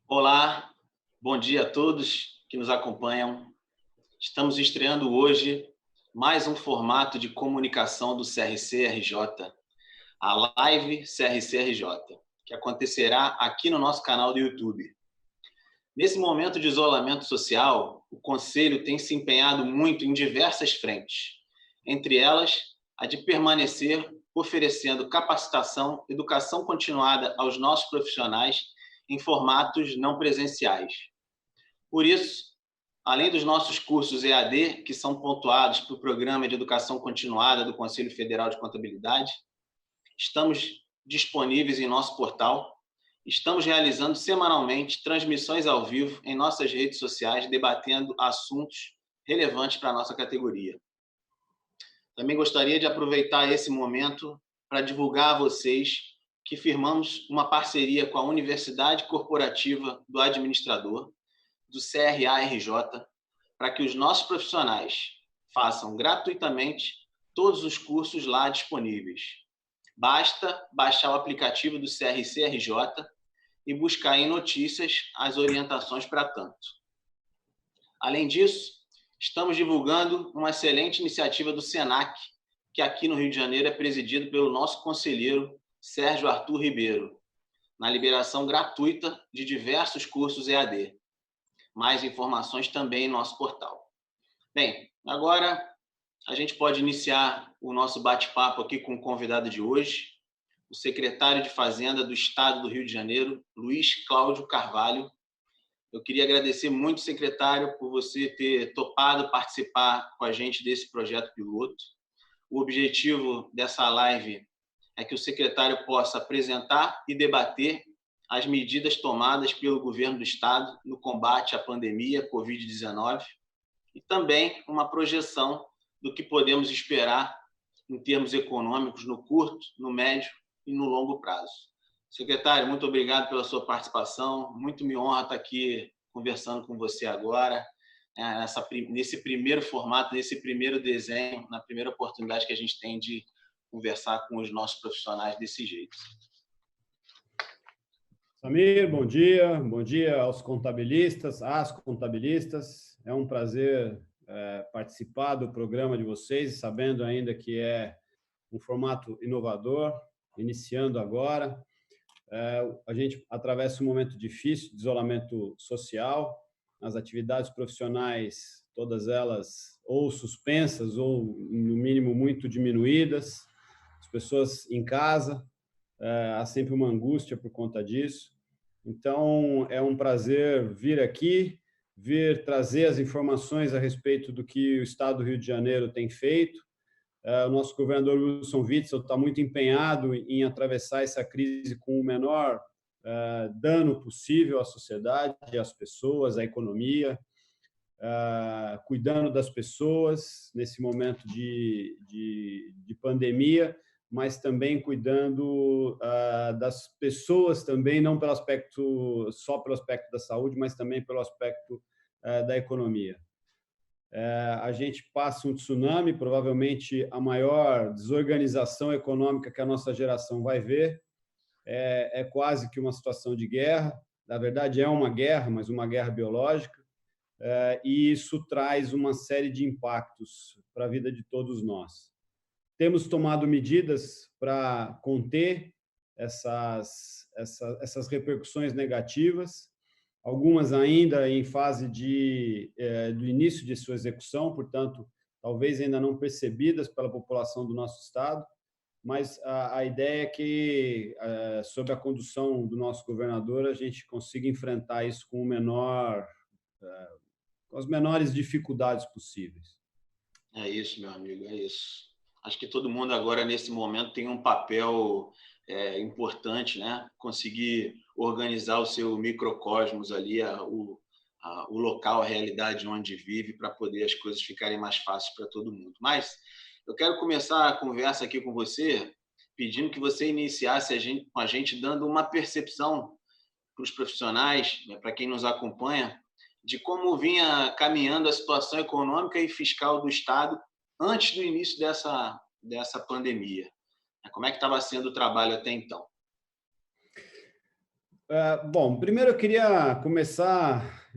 Olá, bom dia a todos que nos acompanham. Estamos estreando hoje mais um formato de comunicação do CRC-RJ, a Live CRC-RJ, que acontecerá aqui no nosso canal do YouTube. Nesse momento de isolamento social, o Conselho tem se empenhado muito em diversas frentes, entre elas a de permanecer oferecendo capacitação, educação continuada aos nossos profissionais em formatos não presenciais. Por isso, além dos nossos cursos EAD, que são pontuados para o Programa de Educação Continuada do Conselho Federal de Contabilidade, estamos disponíveis em nosso portal. Estamos realizando semanalmente transmissões ao vivo em nossas redes sociais, debatendo assuntos relevantes para a nossa categoria. Também gostaria de aproveitar esse momento para divulgar a vocês que firmamos uma parceria com a Universidade Corporativa do Administrador, do CRA-RJ, para que os nossos profissionais façam gratuitamente todos os cursos lá disponíveis. Basta baixar o aplicativo do CRC-RJ e buscar em notícias as orientações para tanto. Além disso, estamos divulgando uma excelente iniciativa do SENAC, que aqui no Rio de Janeiro é presidido pelo nosso conselheiro Sérgio Arthur Ribeiro, na liberação gratuita de diversos cursos EAD. Mais informações também em nosso portal. Bem, agora a gente pode iniciar o nosso bate-papo aqui com o convidado de hoje, o secretário de Fazenda do Estado do Rio de Janeiro, Luiz Cláudio Carvalho. Eu queria agradecer muito, secretário, por você ter topado participar com a gente desse projeto piloto. O objetivo dessa live é que o secretário possa apresentar e debater as medidas tomadas pelo governo do Estado no combate à pandemia Covid-19 e também uma projeção do que podemos esperar em termos econômicos no curto, no médio e no longo prazo. Secretário, muito obrigado pela sua participação. Muito me honra estar aqui conversando com você agora, nesse primeiro formato, nesse primeiro desenho, na primeira oportunidade que a gente tem de conversar com os nossos profissionais desse jeito. Samir, bom dia aos contabilistas, às contabilistas. É um prazer participar do programa de vocês, sabendo ainda que é um formato inovador, iniciando agora. A gente atravessa um momento difícil de isolamento social, as atividades profissionais, todas elas ou suspensas ou, no mínimo, muito diminuídas, as pessoas em casa, há sempre uma angústia por conta disso. Então, é um prazer vir aqui, trazer as informações a respeito do que o Estado do Rio de Janeiro tem feito. O nosso governador Wilson Witzel está muito empenhado em atravessar essa crise com o menor dano possível à sociedade, às pessoas, à economia, cuidando das pessoas nesse momento de pandemia, mas também cuidando das pessoas também, não só pelo aspecto da saúde, mas também pelo aspecto da economia. A gente passa um tsunami, provavelmente a maior desorganização econômica que a nossa geração vai ver. É quase que uma situação de guerra. Na verdade, é uma guerra, mas uma guerra biológica. E isso traz uma série de impactos para a vida de todos nós. Temos tomado medidas para conter essas repercussões negativas, algumas ainda em fase do início de sua execução, portanto, talvez ainda não percebidas pela população do nosso Estado, mas a ideia é que, sob a condução do nosso governador, a gente consiga enfrentar isso com as menores dificuldades possíveis. É isso, meu amigo, é isso. Acho que todo mundo agora, nesse momento, tem um papel importante, né? Conseguir organizar o seu microcosmos ali, o local, a realidade onde vive, para poder as coisas ficarem mais fáceis para todo mundo. Mas eu quero começar a conversa aqui com você, pedindo que você iniciasse com a gente dando uma percepção para os profissionais, né, para quem nos acompanha, de como vinha caminhando a situação econômica e fiscal do Estado antes do início dessa pandemia. Como é que estava sendo o trabalho até então? Bom, primeiro eu queria começar,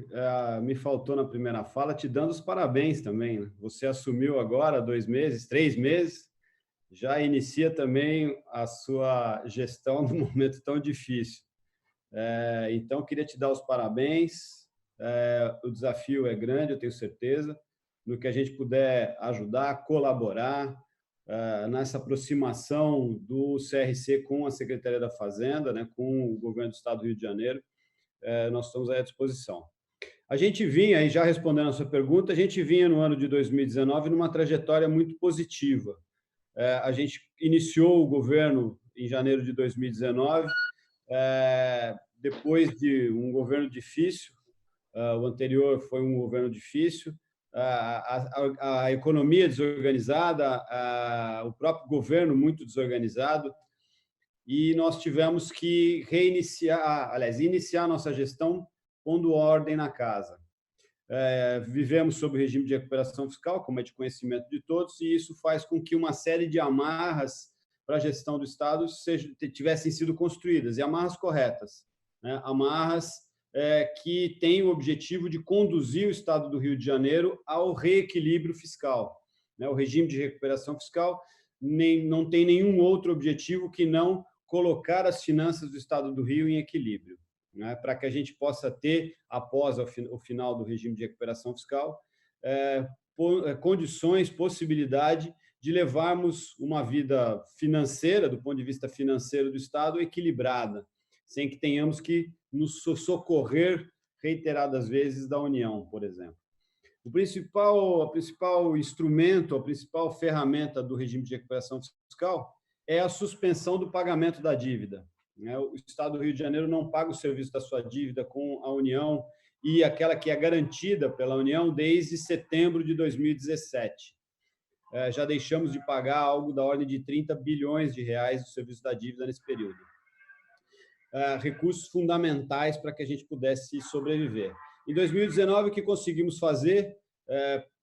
me faltou na primeira fala, te dando os parabéns também, né? Você assumiu agora 2 meses, 3 meses, já inicia também a sua gestão num momento tão difícil. Então, queria te dar os parabéns. O desafio é grande, eu tenho certeza. No que a gente puder ajudar, colaborar nessa aproximação do CRC com a Secretaria da Fazenda, né, com o governo do Estado do Rio de Janeiro, nós estamos à disposição. A gente vinha, e já respondendo a sua pergunta, a gente vinha no ano de 2019 numa trajetória muito positiva. A gente iniciou o governo em janeiro de 2019, depois de um governo difícil. O anterior foi um governo difícil, a economia desorganizada, o próprio governo muito desorganizado, e nós tivemos que iniciar a nossa gestão pondo ordem na casa. Vivemos sob o regime de recuperação fiscal, como é de conhecimento de todos, e isso faz com que uma série de amarras para a gestão do Estado tivessem sido construídas, e amarras corretas, né? Amarras que têm o objetivo de conduzir o Estado do Rio de Janeiro ao reequilíbrio fiscal, né? O regime de recuperação fiscal não tem nenhum outro objetivo que não colocar as finanças do Estado do Rio em equilíbrio, né, para que a gente possa ter, após o final do regime de recuperação fiscal, condições, possibilidade de levarmos uma vida financeira, do ponto de vista financeiro do Estado, equilibrada, sem que tenhamos que nos socorrer reiteradas vezes da União, por exemplo. O principal instrumento, a principal ferramenta do regime de recuperação fiscal é a suspensão do pagamento da dívida. O Estado do Rio de Janeiro não paga o serviço da sua dívida com a União e aquela que é garantida pela União desde setembro de 2017. Já deixamos de pagar algo da ordem de 30 bilhões de reais do serviço da dívida nesse período. Recursos fundamentais para que a gente pudesse sobreviver. Em 2019, o que conseguimos fazer,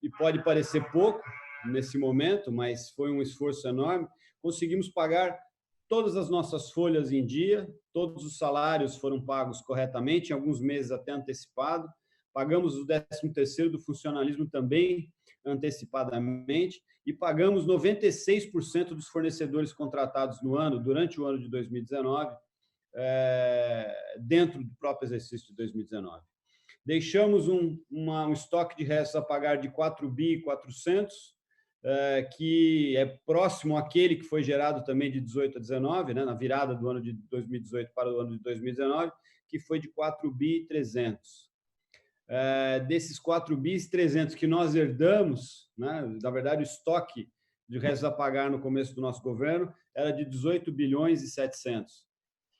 e pode parecer pouco nesse momento, mas foi um esforço enorme, conseguimos pagar todas as nossas folhas em dia, todos os salários foram pagos corretamente, em alguns meses até antecipado, pagamos o 13º do funcionalismo também antecipadamente e pagamos 96% dos fornecedores contratados no ano, durante o ano de 2019, dentro do próprio exercício de 2019. Deixamos um estoque de restos a pagar de 4 bi 400, que é próximo àquele que foi gerado também de 18 a 19, né, na virada do ano de 2018 para o ano de 2019, que foi de 4 bi 300. Desses 4 bi 300 que nós herdamos, né, na verdade, o estoque de restos a pagar no começo do nosso governo era de 18 bilhões e 700.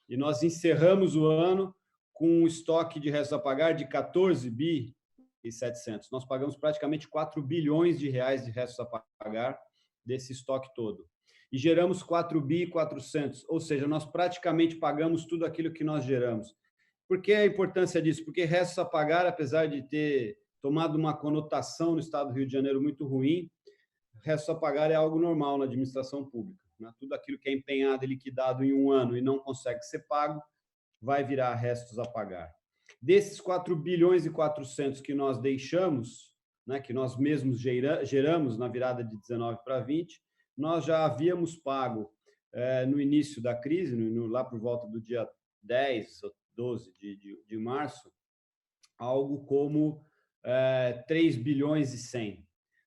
E nós encerramos o ano com um estoque de restos a pagar de 14 bi e 700. Nós pagamos praticamente 4 bilhões de reais de restos a pagar desse estoque todo. E geramos 4 bi e 400, ou seja, nós praticamente pagamos tudo aquilo que nós geramos. Por que a importância disso? Porque restos a pagar, apesar de ter tomado uma conotação no Estado do Rio de Janeiro muito ruim, restos a pagar é algo normal na administração pública, né? Tudo aquilo que é empenhado e liquidado em um ano e não consegue ser pago, vai virar restos a pagar. Desses 4 bilhões e 400 que nós deixamos, né, que nós mesmos geramos na virada de 19 para 20, nós já havíamos pago no início da crise, lá por volta do dia 10 ou 12 de março, algo como 3 bilhões e 100.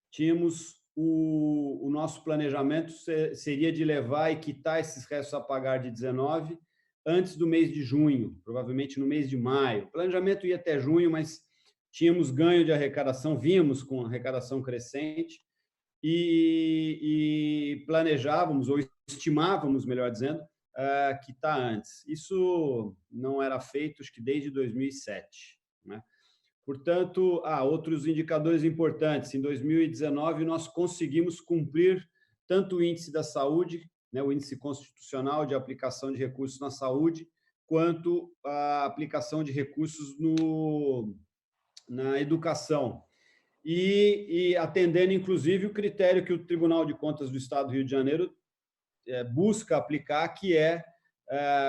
Tínhamos o nosso planejamento seria de levar e quitar esses restos a pagar de 19 antes do mês de junho, provavelmente no mês de maio. O planejamento ia até junho, mas tínhamos ganho de arrecadação, vínhamos com arrecadação crescente e planejávamos, ou estimávamos, melhor dizendo, quitar antes. Isso não era feito, acho que desde 2007, né? Portanto, outros indicadores importantes. Em 2019, nós conseguimos cumprir tanto o índice da saúde, né, o índice constitucional de aplicação de recursos na saúde, quanto a aplicação de recursos na educação. E atendendo, inclusive, o critério que o Tribunal de Contas do Estado do Rio de Janeiro busca aplicar, que é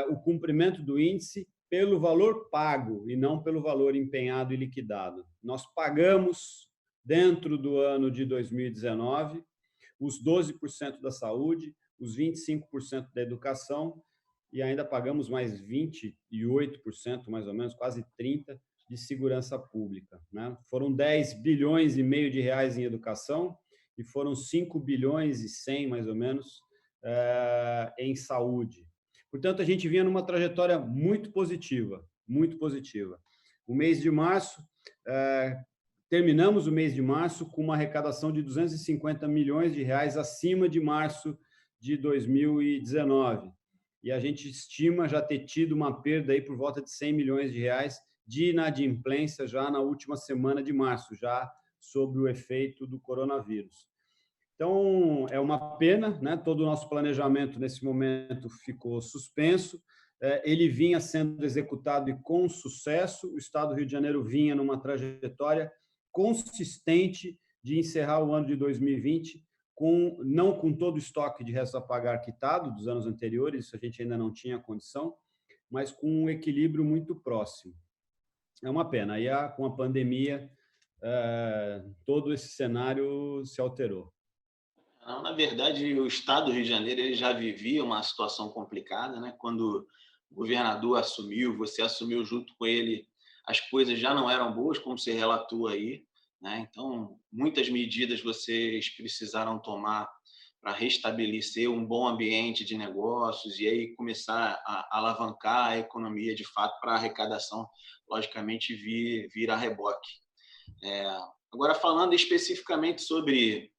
o cumprimento do índice pelo valor pago e não pelo valor empenhado e liquidado. Nós pagamos, dentro do ano de 2019, os 12% da saúde, os 25% da educação e ainda pagamos mais 28%, mais ou menos, quase 30%, de segurança pública, né? Foram 10 bilhões e meio de reais em educação e foram 5 bilhões e 100, mais ou menos, em saúde. Portanto, a gente vinha numa trajetória muito positiva, muito positiva. O mês de março, terminamos o mês de março com uma arrecadação de 250 milhões de reais acima de março de 2019. E a gente estima já ter tido uma perda aí por volta de 100 milhões de reais de inadimplência já na última semana de março, já sob o efeito do coronavírus. Então, é uma pena, né? Todo o nosso planejamento nesse momento ficou suspenso. Ele vinha sendo executado e com sucesso. O Estado do Rio de Janeiro vinha numa trajetória consistente de encerrar o ano de 2020 não com todo o estoque de restos a pagar quitado dos anos anteriores, isso a gente ainda não tinha condição, mas com um equilíbrio muito próximo. É uma pena. Aí, com a pandemia, todo esse cenário se alterou. Não, na verdade, o Estado do Rio de Janeiro ele já vivia uma situação complicada, né? Quando o governador assumiu, você assumiu junto com ele, as coisas já não eram boas, como você relatou aí, né? Então, muitas medidas vocês precisaram tomar para restabelecer um bom ambiente de negócios e aí começar a alavancar a economia de fato para a arrecadação, logicamente, vir a reboque. Agora, falando especificamente sobre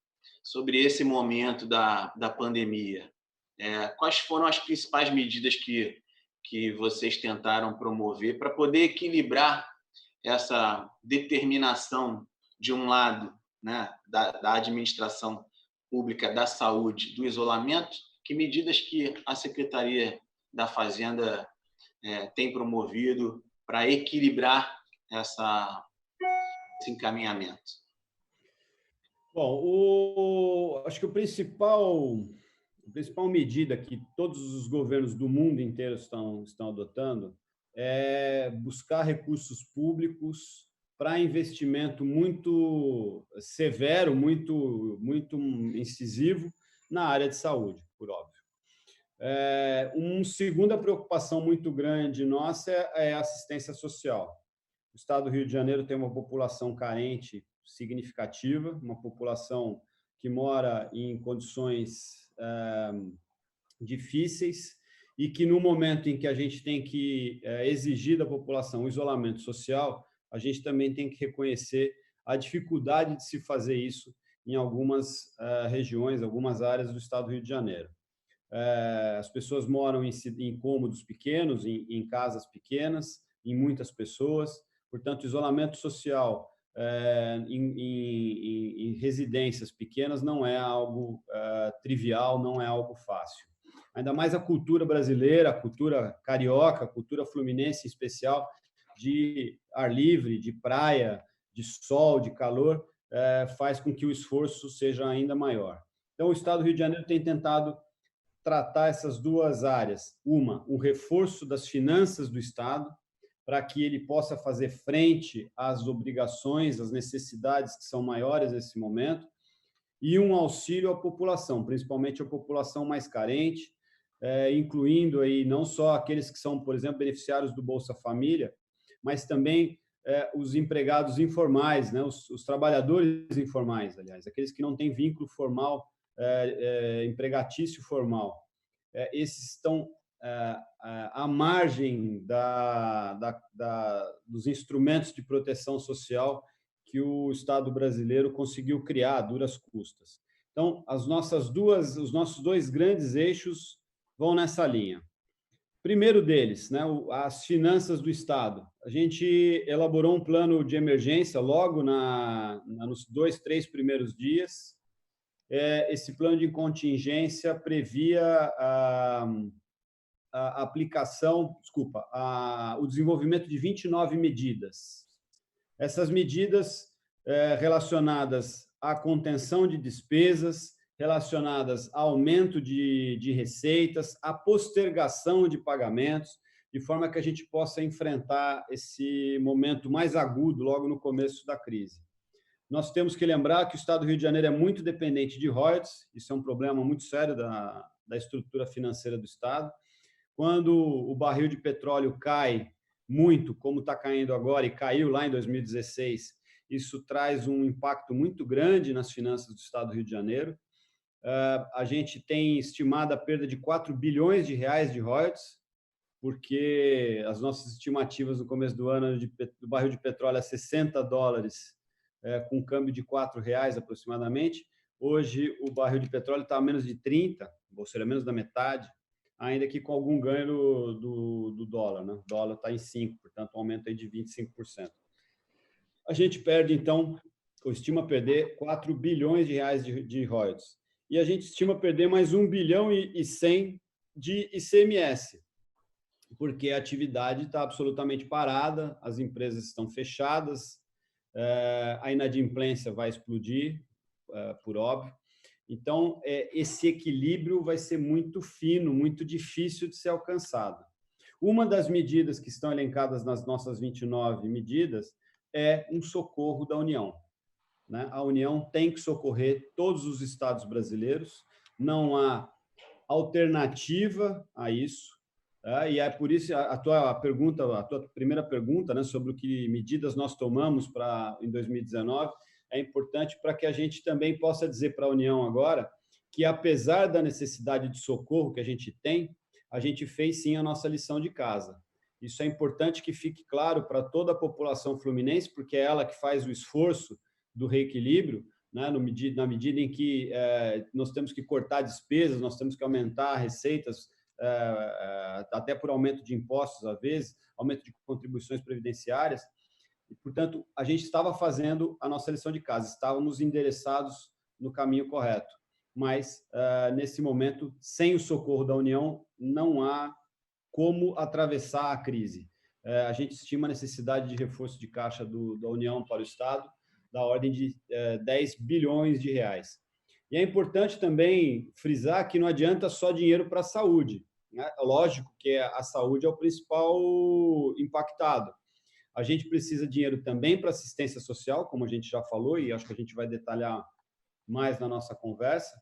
esse momento da pandemia, quais foram as principais medidas que vocês tentaram promover para poder equilibrar essa determinação, de um lado, né, da administração pública da saúde, do isolamento? Que medidas que a Secretaria da Fazenda tem promovido para equilibrar esse encaminhamento? Bom, acho que a principal medida que todos os governos do mundo inteiro estão adotando é buscar recursos públicos para investimento muito severo, muito incisivo na área de saúde, por óbvio. Uma segunda preocupação muito grande nossa é a assistência social. O Estado do Rio de Janeiro tem uma população carente significativa, uma população que mora em condições difíceis e que, no momento em que a gente tem que exigir da população o isolamento social, a gente também tem que reconhecer a dificuldade de se fazer isso em algumas regiões, algumas áreas do Estado do Rio de Janeiro. As pessoas moram em cômodos pequenos, em casas pequenas, em muitas pessoas. Portanto, isolamento social em residências pequenas não é algo trivial, não é algo fácil. Ainda mais a cultura brasileira, a cultura carioca, a cultura fluminense em especial, de ar livre, de praia, de sol, de calor, faz com que o esforço seja ainda maior. Então, o Estado do Rio de Janeiro tem tentado tratar essas duas áreas. Uma, o reforço das finanças do Estado, para que ele possa fazer frente às obrigações, às necessidades que são maiores nesse momento, e um auxílio à população, principalmente à população mais carente, incluindo aí não só aqueles que são, por exemplo, beneficiários do Bolsa Família, mas também os empregados informais, né, os trabalhadores informais, aliás, aqueles que não têm vínculo formal, empregatício formal. Esses estão à margem dos instrumentos de proteção social que o Estado brasileiro conseguiu criar a duras custas. Então, os nossos dois grandes eixos vão nessa linha. Primeiro deles, né, as finanças do Estado. A gente elaborou um plano de emergência logo nos 2, 3 primeiros dias. Esse plano de contingência previa a aplicação, o desenvolvimento de 29 medidas. Essas medidas relacionadas à contenção de despesas, relacionadas a aumento de receitas, a postergação de pagamentos. de forma que a gente possa enfrentar esse momento mais agudo logo no começo da crise. Nós temos que lembrar que o Estado do Rio de Janeiro é muito dependente de royalties, isso é um problema muito sério da estrutura financeira do Estado. Quando o barril de petróleo cai muito, como está caindo agora, e caiu lá em 2016, isso traz um impacto muito grande nas finanças do Estado do Rio de Janeiro. A gente tem estimado a perda de 4 bilhões de reais de royalties, porque as nossas estimativas no começo do ano do barril de petróleo a $60, com um câmbio de R$4 aproximadamente. Hoje, o barril de petróleo está a menos de 30, ou seja, menos da metade, ainda que com algum ganho do dólar. Né? O dólar está em 5, portanto, um aumento aí de 25%. A gente perde, então, ou estima perder 4 bilhões de reais de royalties. E a gente estima perder mais 1 bilhão e 100 de ICMS, porque a atividade está absolutamente parada, as empresas estão fechadas, a inadimplência vai explodir, por óbvio. Então, esse equilíbrio vai ser muito fino, muito difícil de ser alcançado. Uma das medidas que estão elencadas nas nossas 29 medidas é um socorro da União. Né? A União tem que socorrer todos os estados brasileiros, não há alternativa a isso. E é por isso a tua primeira pergunta, né, sobre o que medidas nós tomamos em 2019, é importante para que a gente também possa dizer para a União agora que, apesar da necessidade de socorro que a gente fez sim a nossa lição de casa. Isso é importante que fique claro para toda a população fluminense, porque é ela que faz o esforço do reequilíbrio, né, na medida em que nós temos que cortar despesas, nós temos que aumentar receitas, até por aumento de impostos, às vezes, aumento de contribuições previdenciárias. E, portanto, a gente estava fazendo a nossa lição de casa, estávamos endereçados no caminho correto. Mas, nesse momento, sem o socorro da União, não há como atravessar a crise. A gente estima a necessidade de reforço de caixa da União para o Estado, da ordem de 10 bilhões de reais. E é importante também frisar que não adianta só dinheiro para a saúde. Né? Lógico que a saúde é o principal impactado. A gente precisa de dinheiro também para assistência social, como a gente já falou, e acho que a gente vai detalhar mais na nossa conversa,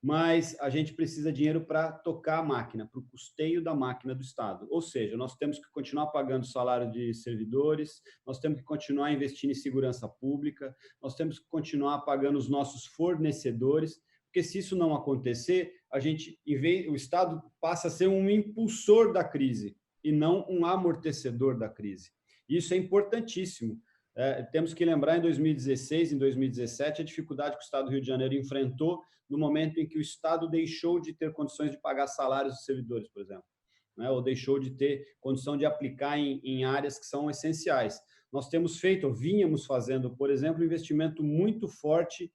mas a gente precisa de dinheiro para tocar a máquina, para o custeio da máquina do Estado. Ou seja, nós temos que continuar pagando salário de servidores, nós temos que continuar investindo em segurança pública, nós temos que continuar pagando os nossos fornecedores, porque se isso não acontecer, o Estado passa a ser um impulsor da crise e não um amortecedor da crise. Isso é importantíssimo. Temos que lembrar, em 2016, em 2017, a dificuldade que o Estado do Rio de Janeiro enfrentou no momento em que o Estado deixou de ter condições de pagar salários dos servidores, por exemplo, né? Ou deixou de ter condição de aplicar em áreas que são essenciais. Nós vínhamos fazendo, por exemplo, um investimento muito forte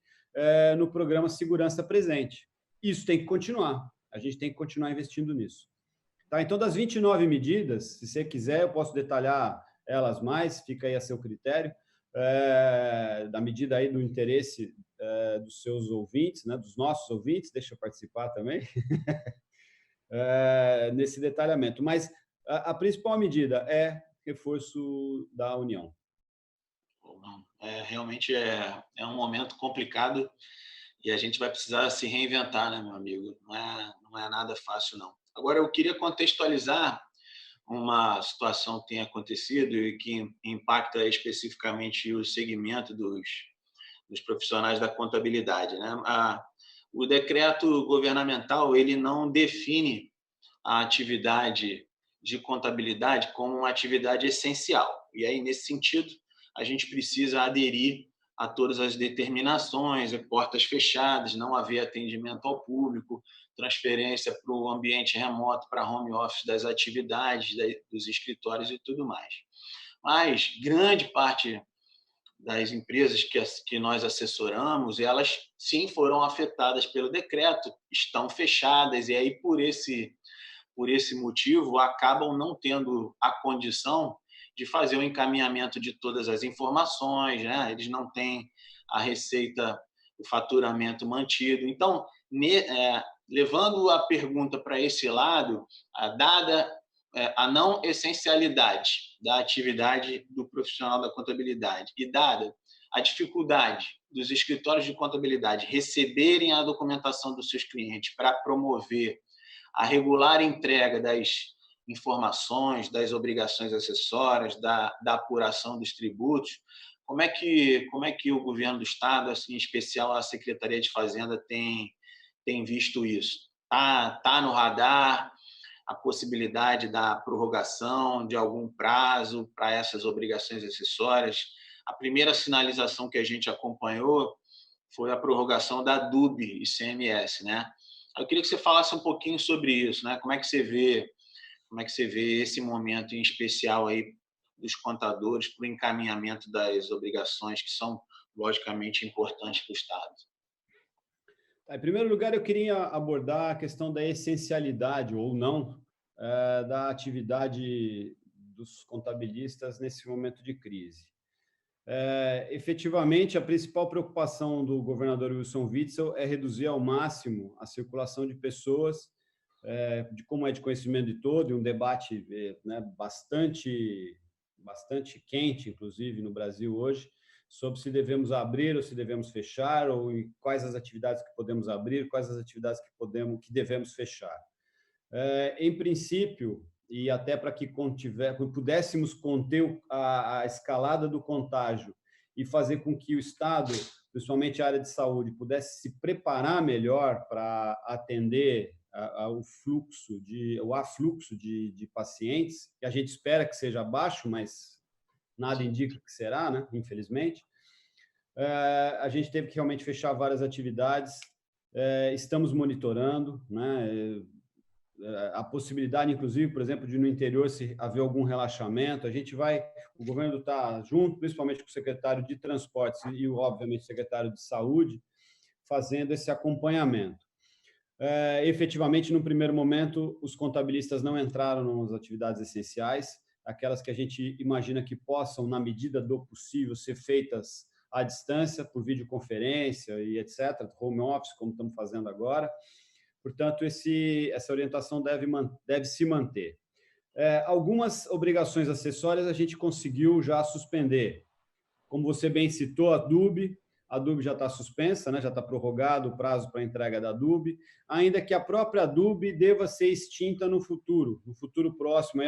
no programa Segurança Presente. Isso tem que continuar. A gente tem que continuar investindo nisso. Tá? Então, das 29 medidas, se você quiser, eu posso detalhar elas mais, fica aí a seu critério, da medida aí do interesse dos seus ouvintes, né, dos nossos ouvintes, deixa eu participar também, nesse detalhamento. Mas a principal medida é reforço da União. Realmente é um momento complicado e a gente vai precisar se reinventar, né, meu amigo? Não é nada fácil, não. Agora, eu queria contextualizar uma situação que tem acontecido e que impacta especificamente o segmento dos profissionais da contabilidade, né? O decreto governamental ele não define a atividade de contabilidade como uma atividade essencial. E aí, nesse sentido, a gente precisa aderir a todas as determinações, portas fechadas, não haver atendimento ao público, transferência para o ambiente remoto, para home office das atividades, dos escritórios e tudo mais. Mas grande parte das empresas que nós assessoramos, elas sim foram afetadas pelo decreto, estão fechadas, e aí por esse motivo acabam não tendo a condição de fazer o encaminhamento de todas as informações, né? Eles não têm a receita, o faturamento mantido. Então, levando a pergunta para esse lado, dada a não essencialidade da atividade do profissional da contabilidade e dada a dificuldade dos escritórios de contabilidade receberem a documentação dos seus clientes para promover a regular entrega das informações, das obrigações acessórias, da apuração dos tributos, como é que o governo do Estado, assim, em especial a Secretaria de Fazenda, tem visto isso? Tá no radar a possibilidade da prorrogação de algum prazo para essas obrigações acessórias? A primeira sinalização que a gente acompanhou foi a prorrogação da DUB e CMS, né? Eu queria que você falasse um pouquinho sobre isso, né? Como é que você vê esse momento em especial aí dos contadores para o encaminhamento das obrigações que são logicamente importantes para o Estado? Em primeiro lugar, eu queria abordar a questão da essencialidade ou não da atividade dos contabilistas nesse momento de crise. Efetivamente, a principal preocupação do governador Wilson Witzel é reduzir ao máximo a circulação de pessoas, de como é de conhecimento de todo, e um debate bastante quente, inclusive, no Brasil hoje, sobre se devemos abrir ou se devemos fechar, ou quais as atividades que podemos abrir, quais as atividades que devemos fechar. Em princípio, e até para que pudéssemos conter a escalada do contágio e fazer com que o Estado, principalmente a área de saúde, pudesse se preparar melhor para atender o afluxo de pacientes, que a gente espera que seja baixo, mas nada indica que será, né? Infelizmente. A gente teve que realmente fechar várias atividades, estamos monitorando, né? A possibilidade, inclusive, por exemplo, de no interior se haver algum relaxamento. O governo está junto, principalmente com o secretário de Transportes e, obviamente, o secretário de Saúde, fazendo esse acompanhamento. Efetivamente, no primeiro momento, os contabilistas não entraram nas atividades essenciais, aquelas que a gente imagina que possam, na medida do possível, ser feitas à distância, por videoconferência e etc., home office, como estamos fazendo agora. Portanto, essa orientação deve se manter. Algumas obrigações acessórias a gente conseguiu já suspender. Como você bem citou, a DUB já está suspensa, né? Já está prorrogado o prazo para a entrega da DUB, ainda que a própria DUB deva ser extinta no futuro próximo.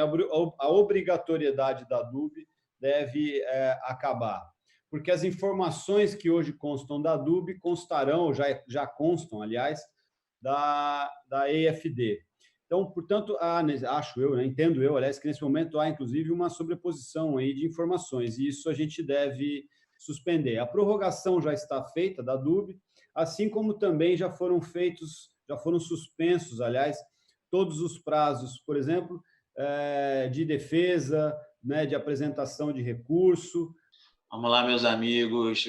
A obrigatoriedade da DUB deve acabar, porque as informações que hoje constam da DUB constarão, já constam, aliás, da EFD. Então, portanto, entendo eu, aliás, que nesse momento há, inclusive, uma sobreposição aí de informações, e isso a gente deve suspender. A prorrogação já está feita da DUB, assim como também já foram suspensos, aliás, todos os prazos, por exemplo, de defesa, né, de apresentação de recurso. Vamos lá, meus amigos.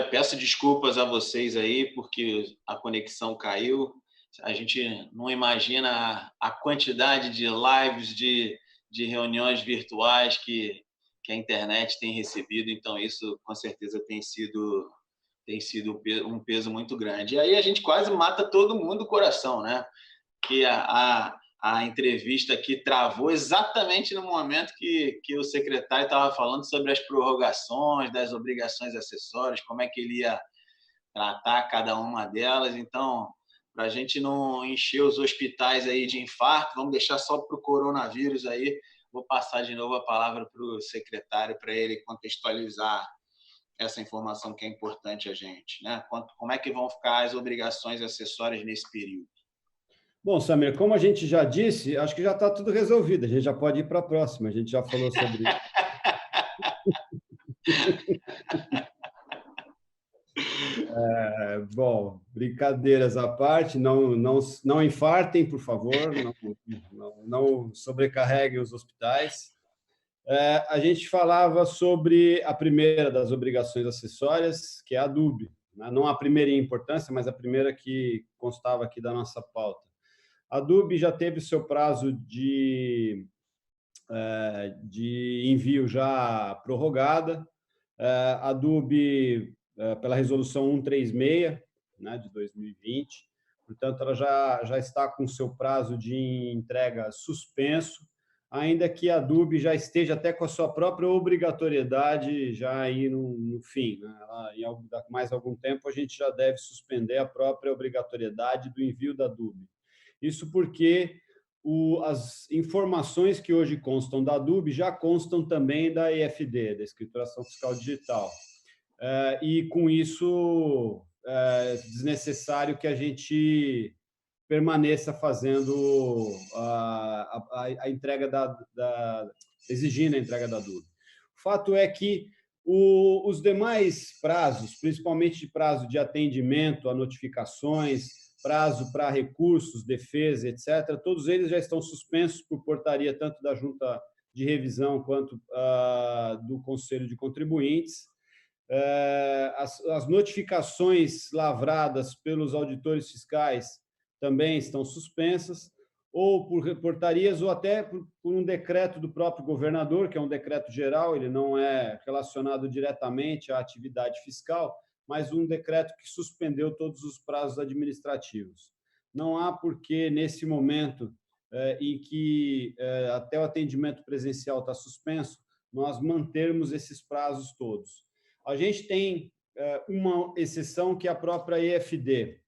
Peço desculpas a vocês aí, porque a conexão caiu. A gente não imagina a quantidade de lives, de reuniões virtuais que a internet tem recebido. Então, isso, com certeza, tem sido um peso muito grande. E aí a gente quase mata todo mundo do coração, né? Que a entrevista aqui travou exatamente no momento que o secretário estava falando sobre as prorrogações das obrigações acessórias, como é que ele ia tratar cada uma delas. Então, para a gente não encher os hospitais aí de infarto, vamos deixar só para o coronavírus aí. Vou passar de novo a palavra para o secretário, para ele contextualizar essa informação que é importante a gente, né? Como é que vão ficar as obrigações acessórias nesse período? Bom, Samir, como a gente já disse, acho que já está tudo resolvido. A gente já pode ir para a próxima. A gente já falou sobre isso. Bom, brincadeiras à parte, não infartem, por favor, não sobrecarreguem os hospitais. A gente falava sobre a primeira das obrigações acessórias, que é a DUB. Não a primeira em importância, mas a primeira que constava aqui da nossa pauta. A DUB já teve seu prazo de envio já prorrogada. A DUB, pela resolução 136, né, de 2020, portanto, ela já está com seu prazo de entrega suspenso. ainda que a Adobe já esteja até com a sua própria obrigatoriedade já aí no fim, né? Em mais algum tempo a gente já deve suspender a própria obrigatoriedade do envio da Adobe. Isso porque as informações que hoje constam da Adobe já constam também da EFD, da Escrituração Fiscal Digital. E, com isso, é desnecessário que a gente permaneça fazendo a entrega exigindo a entrega da Adobe. O fato é que os demais prazos, principalmente prazo de atendimento a notificações, prazo para recursos, defesa, etc., todos eles já estão suspensos por portaria tanto da Junta de Revisão quanto do Conselho de Contribuintes. As notificações lavradas pelos auditores fiscais também estão suspensas, ou por portarias, ou até por um decreto do próprio governador, que é um decreto geral, ele não é relacionado diretamente à atividade fiscal, mas um decreto que suspendeu todos os prazos administrativos. Não há porquê, nesse momento em que até o atendimento presencial está suspenso, nós mantermos esses prazos todos. A gente tem uma exceção, que é a própria EFD.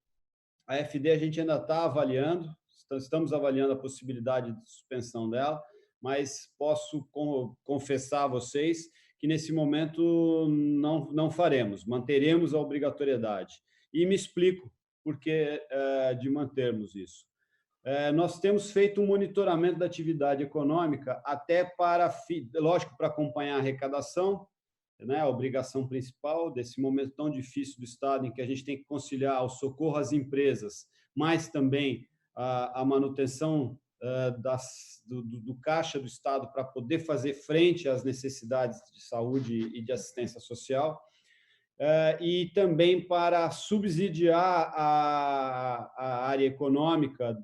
A EFD a gente ainda está avaliando, estamos avaliando a possibilidade de suspensão dela, mas posso confessar a vocês que, nesse momento, não faremos, manteremos a obrigatoriedade. E me explico por que de mantermos isso. Nós temos feito um monitoramento da atividade econômica, até lógico, para acompanhar a arrecadação, né, a obrigação principal desse momento tão difícil do Estado, em que a gente tem que conciliar o socorro às empresas, mas também a manutenção do caixa do Estado para poder fazer frente às necessidades de saúde e de assistência social, e também para subsidiar a área econômica,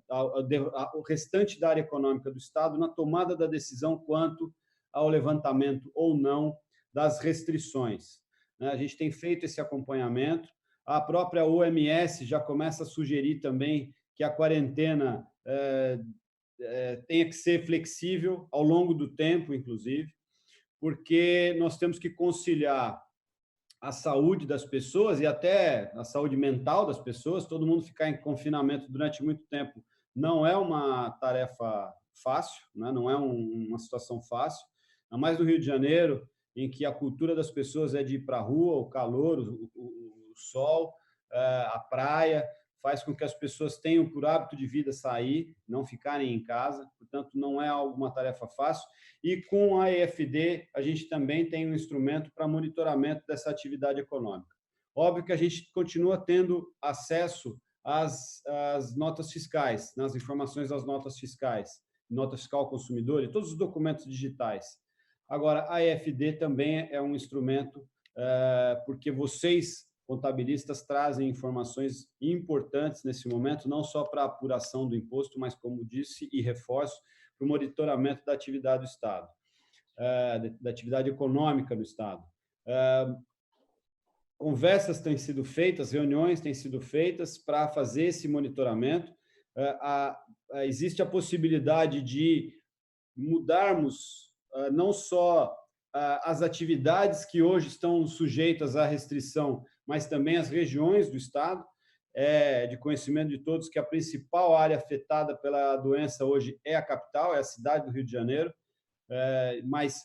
o restante da área econômica do Estado na tomada da decisão quanto ao levantamento ou não das restrições. A gente tem feito esse acompanhamento. A própria OMS já começa a sugerir também que a quarentena tenha que ser flexível ao longo do tempo, inclusive, porque nós temos que conciliar a saúde das pessoas e até a saúde mental das pessoas. Todo mundo ficar em confinamento durante muito tempo não é uma tarefa fácil, né? Não é uma situação fácil, ainda mais no Rio de Janeiro, em que a cultura das pessoas é de ir para a rua, o calor, o sol, a praia, faz com que as pessoas tenham por hábito de vida sair, não ficarem em casa, portanto, não é uma tarefa fácil. E com a EFD, a gente também tem um instrumento para monitoramento dessa atividade econômica. Óbvio que a gente continua tendo acesso às notas fiscais, nas informações das notas fiscais, nota fiscal ao consumidor e todos os documentos digitais. Agora, a EFD também é um instrumento, porque vocês, contabilistas, trazem informações importantes nesse momento, não só para a apuração do imposto, mas, como disse e reforço, para o monitoramento da atividade do Estado, da atividade econômica do Estado. Conversas têm sido feitas, reuniões têm sido feitas para fazer esse monitoramento. Existe a possibilidade de mudarmos não só as atividades que hoje estão sujeitas à restrição, mas também as regiões do Estado. É de conhecimento de todos que a principal área afetada pela doença hoje é a capital, é a cidade do Rio de Janeiro, mas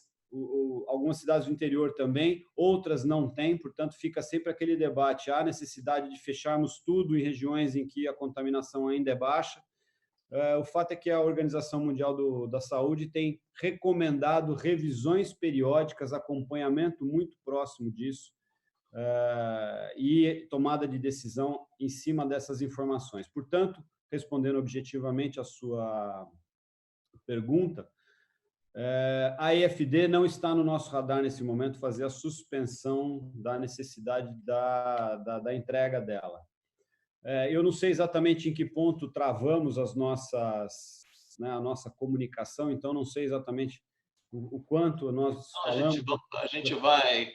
algumas cidades do interior também, outras não têm, portanto, fica sempre aquele debate: há necessidade de fecharmos tudo em regiões em que a contaminação ainda é baixa. O fato é que a Organização Mundial da Saúde tem recomendado revisões periódicas, acompanhamento muito próximo disso, e tomada de decisão em cima dessas informações. Portanto, respondendo objetivamente a sua pergunta, a EFD não está no nosso radar nesse momento fazer a suspensão da necessidade da entrega dela. Eu não sei exatamente em que ponto travamos a nossa comunicação, então não sei exatamente o quanto nós falamos.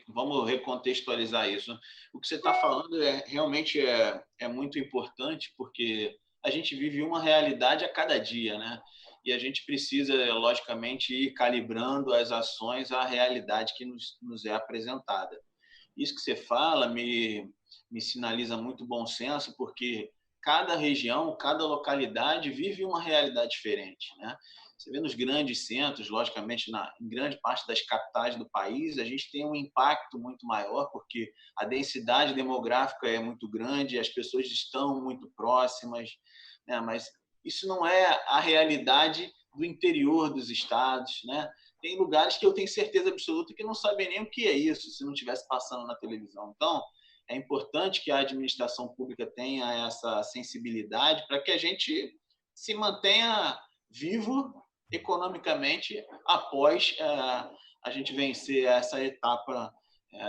Vamos recontextualizar isso. O que você está falando realmente é muito importante, porque a gente vive uma realidade a cada dia, né? e a gente precisa, logicamente, ir calibrando as ações à realidade que nos é apresentada. Isso que você fala me sinaliza muito bom senso, porque cada região, cada localidade vive uma realidade diferente, né? Você vê nos grandes centros, logicamente, em grande parte das capitais do país, a gente tem um impacto muito maior, porque a densidade demográfica é muito grande, as pessoas estão muito próximas, né? Mas isso não é a realidade do interior dos estados, né? Tem lugares que eu tenho certeza absoluta que não sabem nem o que é isso, se não estivesse passando na televisão. Então, é importante que a administração pública tenha essa sensibilidade para que a gente se mantenha vivo economicamente após a gente vencer essa etapa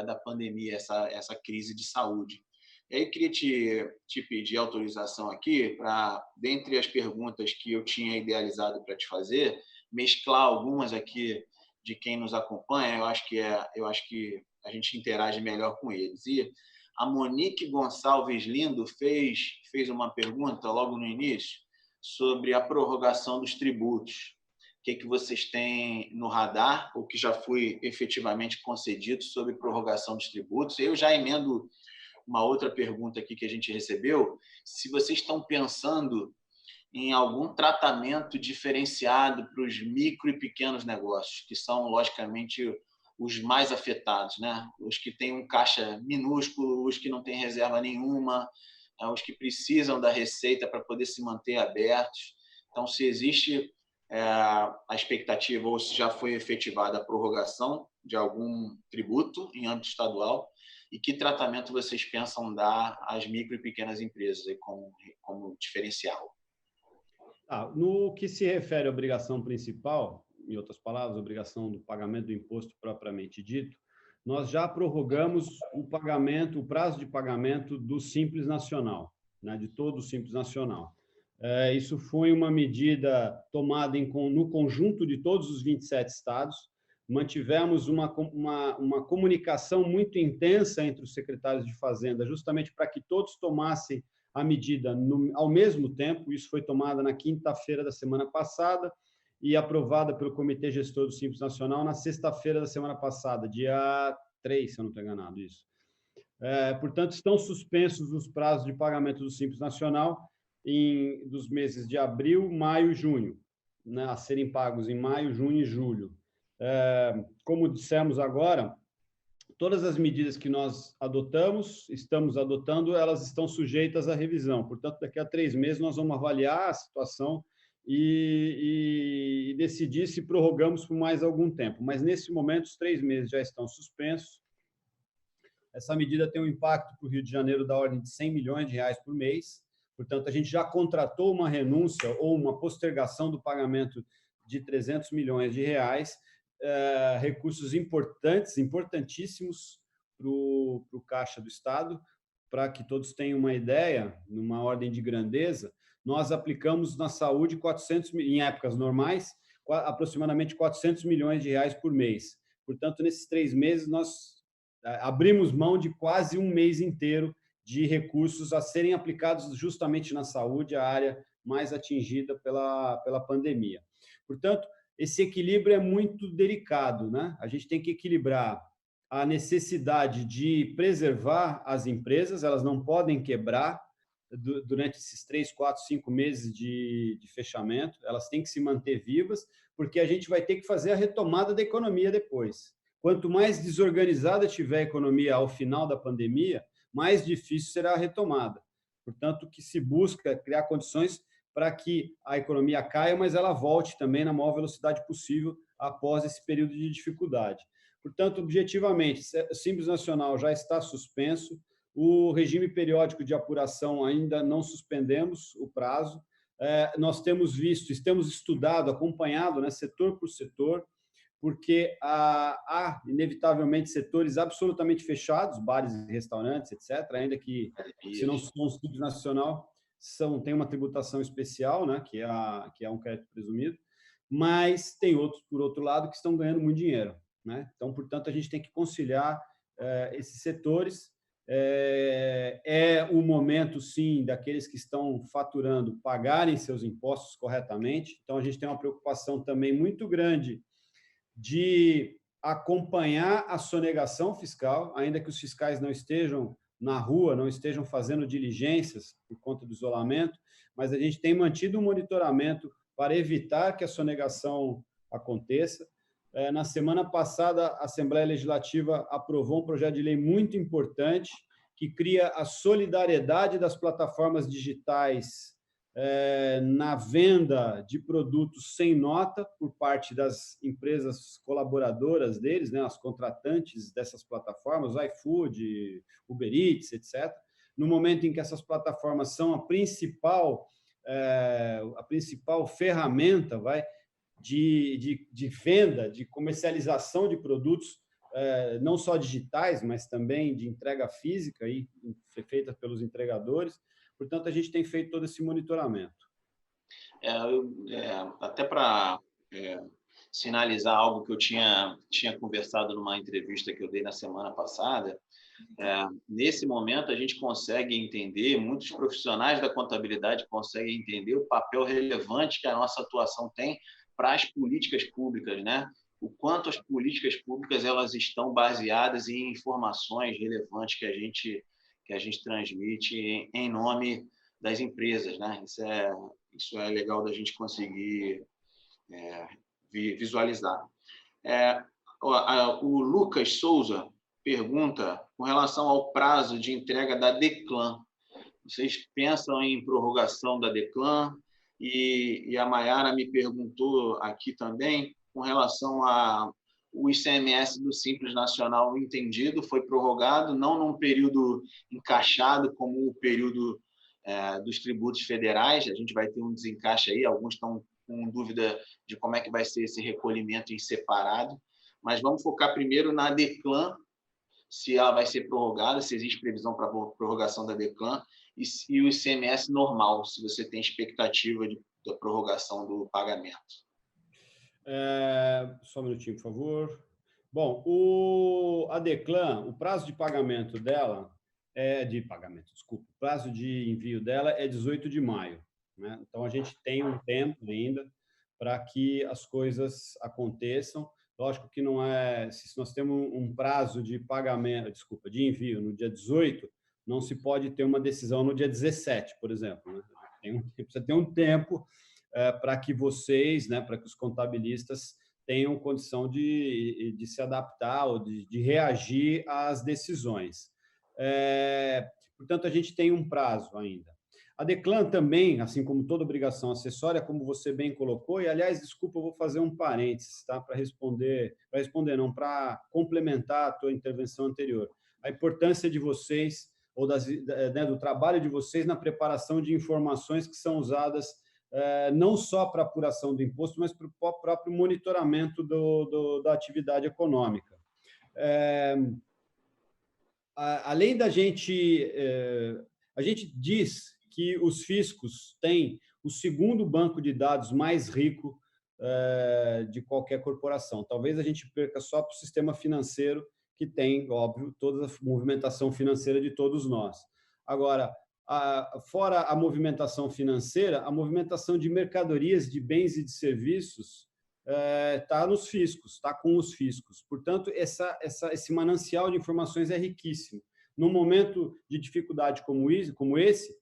da pandemia, essa crise de saúde. E aí, queria te pedir autorização aqui para, dentre as perguntas que eu tinha idealizado para te fazer, mesclar algumas aqui de quem nos acompanha. Eu acho que a gente interage melhor com eles. E a Monique Gonçalves Lindo fez uma pergunta logo no início sobre a prorrogação dos tributos. O que vocês têm no radar, o que já foi efetivamente concedido sobre prorrogação dos tributos? Eu já emendo uma outra pergunta aqui que a gente recebeu, se vocês estão pensando em algum tratamento diferenciado para os micro e pequenos negócios, que são, logicamente, os mais afetados, né? Os que têm um caixa minúsculo, os que não têm reserva nenhuma, os que precisam da receita para poder se manter abertos. Então, se existe a expectativa ou se já foi efetivada a prorrogação de algum tributo em âmbito estadual, e que tratamento vocês pensam dar às micro e pequenas empresas como diferencial? No que se refere à obrigação principal, em outras palavras, a obrigação do pagamento do imposto propriamente dito, nós já prorrogamos o pagamento, o prazo de pagamento do Simples Nacional, né, de todo o Simples Nacional. Isso foi uma medida tomada no conjunto de todos os 27 estados. Mantivemos uma comunicação muito intensa entre os secretários de Fazenda, justamente para que todos tomassem a medida ao mesmo tempo. Isso foi tomada na quinta-feira da semana passada e aprovada pelo Comitê Gestor do Simples Nacional na sexta-feira da semana passada, dia 3, se eu não estou enganado, isso. Portanto, estão suspensos os prazos de pagamento do Simples Nacional dos meses de abril, maio e junho, né, a serem pagos em maio, junho e julho. Como dissemos agora, todas as medidas que nós estamos adotando, elas estão sujeitas à revisão. Portanto, daqui a 3 meses, nós vamos avaliar a situação e decidir se prorrogamos por mais algum tempo. Mas, nesse momento, os 3 meses já estão suspensos. Essa medida tem um impacto para o Rio de Janeiro da ordem de R$100 milhões por mês. Portanto, a gente já contratou uma renúncia ou uma postergação do pagamento de R$300 milhões, recursos importantíssimos para o caixa do Estado. Para que todos tenham uma ideia, numa ordem de grandeza, nós aplicamos na saúde 400, em épocas normais, aproximadamente R$400 milhões por mês. Portanto, nesses 3 meses, nós abrimos mão de quase um mês inteiro de recursos a serem aplicados justamente na saúde, a área mais atingida pela pandemia. Portanto, esse equilíbrio é muito delicado, né? A gente tem que equilibrar a necessidade de preservar as empresas, elas não podem quebrar durante esses 3, 4, 5 meses de fechamento, elas têm que se manter vivas, porque a gente vai ter que fazer a retomada da economia depois. Quanto mais desorganizada tiver a economia ao final da pandemia, mais difícil será a retomada. Portanto, o que se busca é criar condições para que a economia caia, mas ela volte também na maior velocidade possível após esse período de dificuldade. Portanto, objetivamente, o Simples Nacional já está suspenso, o regime periódico de apuração ainda não suspendemos o prazo. Nós temos estudado, acompanhado, né, setor por setor, porque há, inevitavelmente, setores absolutamente fechados, bares e restaurantes, etc., ainda que, se não são Simples Nacional, tem uma tributação especial, né, que é um crédito presumido, mas tem outros, por outro lado, que estão ganhando muito dinheiro, né? Então, portanto, a gente tem que conciliar esses setores. É o momento, sim, daqueles que estão faturando pagarem seus impostos corretamente. Então, a gente tem uma preocupação também muito grande de acompanhar a sonegação fiscal, ainda que os fiscais não estejam na rua, não estejam fazendo diligências por conta do isolamento, mas a gente tem mantido um monitoramento para evitar que a sonegação aconteça. Na semana passada, a Assembleia Legislativa aprovou um projeto de lei muito importante que cria a solidariedade das plataformas digitais na venda de produtos sem nota por parte das empresas colaboradoras deles, né, as contratantes dessas plataformas, iFood, Uber Eats, etc. No momento em que essas plataformas são a principal ferramenta, de venda, de comercialização de produtos, não só digitais, mas também de entrega física, feita pelos entregadores. Portanto, a gente tem feito todo esse monitoramento. Até para sinalizar algo que eu tinha conversado numa entrevista que eu dei na semana passada, nesse momento a gente consegue entender, muitos profissionais da contabilidade conseguem entender o papel relevante que a nossa atuação tem para as políticas públicas, né? O quanto as políticas públicas elas estão baseadas em informações relevantes que a gente transmite em nome das empresas, né? Isso é legal da gente conseguir visualizar. O Lucas Souza pergunta com relação ao prazo de entrega da Declan. Vocês pensam em prorrogação da Declan? E a Mayara me perguntou aqui também com relação ao ICMS do Simples Nacional entendido, foi prorrogado, não num período encaixado como o período dos tributos federais. A gente vai ter um desencaixe aí, alguns estão com dúvida de como é que vai ser esse recolhimento em separado, mas vamos focar primeiro na Declan, se ela vai ser prorrogada, se existe previsão para prorrogação da Declan, e o ICMS normal, se você tem expectativa da prorrogação do pagamento. Só um minutinho, por favor. Bom, a Declan, o prazo de pagamento dela o prazo de envio dela é 18 de maio, né? Então, a gente tem um tempo ainda para que as coisas aconteçam. Lógico que não é... Se nós temos um prazo de pagamento, de envio no dia 18, não se pode ter uma decisão no dia 17, por exemplo, né? Precisa ter um tempo para que vocês, né, para que os contabilistas tenham condição de se adaptar ou de reagir às decisões. Portanto, a gente tem um prazo ainda. A Declan também, assim como toda obrigação acessória, como você bem colocou, e, aliás, desculpa, eu vou fazer um parênteses, tá? Para complementar a tua intervenção anterior. A importância de vocês, ou do trabalho de vocês na preparação de informações que são usadas não só para apuração do imposto, mas para o próprio monitoramento da atividade econômica. Além da gente... A gente diz que os fiscos têm o segundo banco de dados mais rico de qualquer corporação. Talvez a gente perca só para o sistema financeiro, que tem, óbvio, toda a movimentação financeira de todos nós. Agora, fora a movimentação financeira, a movimentação de mercadorias, de bens e de serviços está nos fiscos, está com os fiscos. Portanto, esse manancial de informações é riquíssimo. Num momento de dificuldade como esse,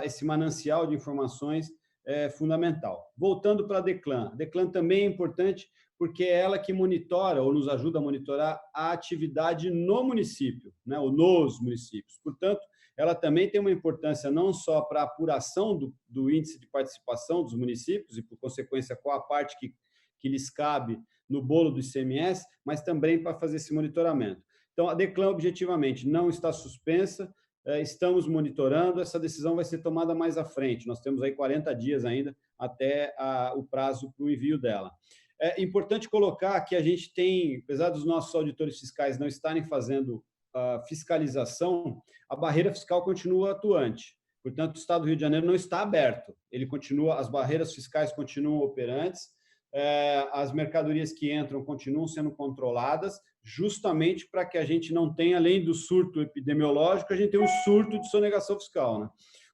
esse manancial de informações é fundamental. Voltando para a Declan. A Declan também é importante porque é ela que monitora ou nos ajuda a monitorar a atividade no município, né, ou nos municípios. Portanto, ela também tem uma importância não só para a apuração do índice de participação dos municípios e, por consequência, qual a parte que lhes cabe no bolo do ICMS, mas também para fazer esse monitoramento. Então, a Declan, objetivamente, não está suspensa, estamos monitorando, essa decisão vai ser tomada mais à frente. Nós temos aí 40 dias ainda até o prazo para o envio dela. É importante colocar que a gente tem, apesar dos nossos auditores fiscais não estarem fazendo fiscalização, a barreira fiscal continua atuante. Portanto, o Estado do Rio de Janeiro não está aberto. As barreiras fiscais continuam operantes. as mercadorias que entram continuam sendo controladas, justamente para que a gente não tenha, além do surto epidemiológico, a gente tem um surto de sonegação fiscal, né?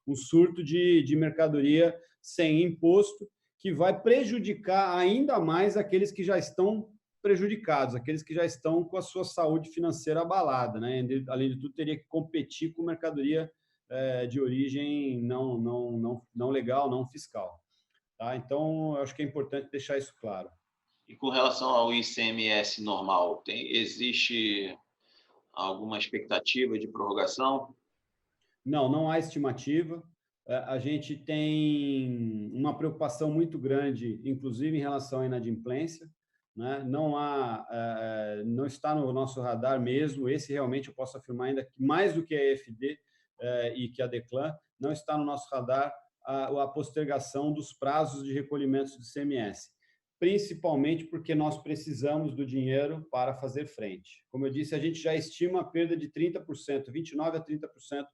Um surto de mercadoria sem imposto, que vai prejudicar ainda mais aqueles que já estão prejudicados, aqueles que já estão com a sua saúde financeira abalada, né? Além de tudo, teria que competir com mercadoria de origem não legal, não fiscal. Tá? Então, eu acho que é importante deixar isso claro. E com relação ao ICMS normal, existe alguma expectativa de prorrogação? Não há estimativa. A gente tem uma preocupação muito grande, inclusive em relação à inadimplência, né? Não está no nosso radar mesmo. Esse realmente eu posso afirmar ainda que mais do que a EFD e que a Declan, não está no nosso radar a postergação dos prazos de recolhimento do ICMS, principalmente porque nós precisamos do dinheiro para fazer frente. Como eu disse, a gente já estima a perda de 30%, 29% a 30%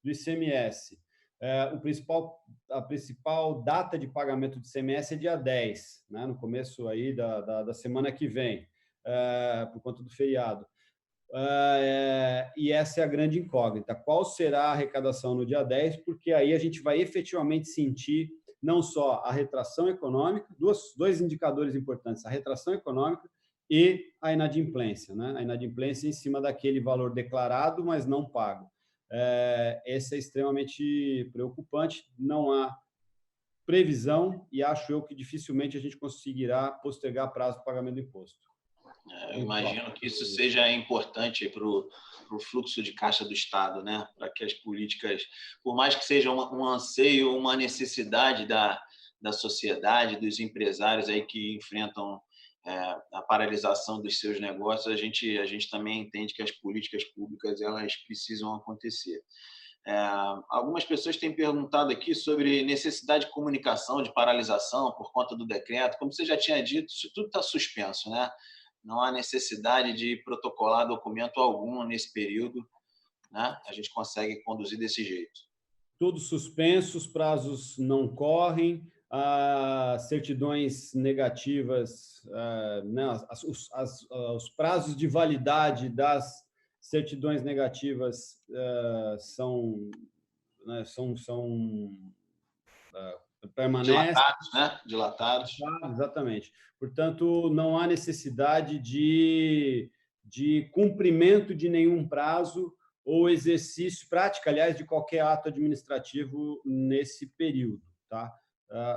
do ICMS. A principal data de pagamento do ICMS é dia 10, né? No começo aí da semana que vem, por conta do feriado. E essa é a grande incógnita. Qual será a arrecadação no dia 10? Porque aí a gente vai efetivamente sentir não só a retração econômica, dois indicadores importantes, a retração econômica e a inadimplência, né? A inadimplência em cima daquele valor declarado, mas não pago. Esse é extremamente preocupante, não há previsão e acho eu que dificilmente a gente conseguirá postergar prazo de pagamento do imposto. Eu imagino que isso seja importante para o fluxo de caixa do Estado, né? Para que as políticas, por mais que seja um anseio, uma necessidade da sociedade, dos empresários aí que enfrentam a paralisação dos seus negócios, a gente também entende que as políticas públicas elas precisam acontecer. Algumas pessoas têm perguntado aqui sobre necessidade de comunicação, de paralisação por conta do decreto. Como você já tinha dito, isso tudo está suspenso, né? Não há necessidade de protocolar documento algum nesse período, né? A gente consegue conduzir desse jeito. Todos suspensos, prazos não correm, certidões negativas, né? Os prazos de validade das certidões negativas são permanecem. Dilatados, né? Dilatados. Exatamente. Portanto, não há necessidade de cumprimento de nenhum prazo ou exercício, prática, aliás, de qualquer ato administrativo nesse período. Tá?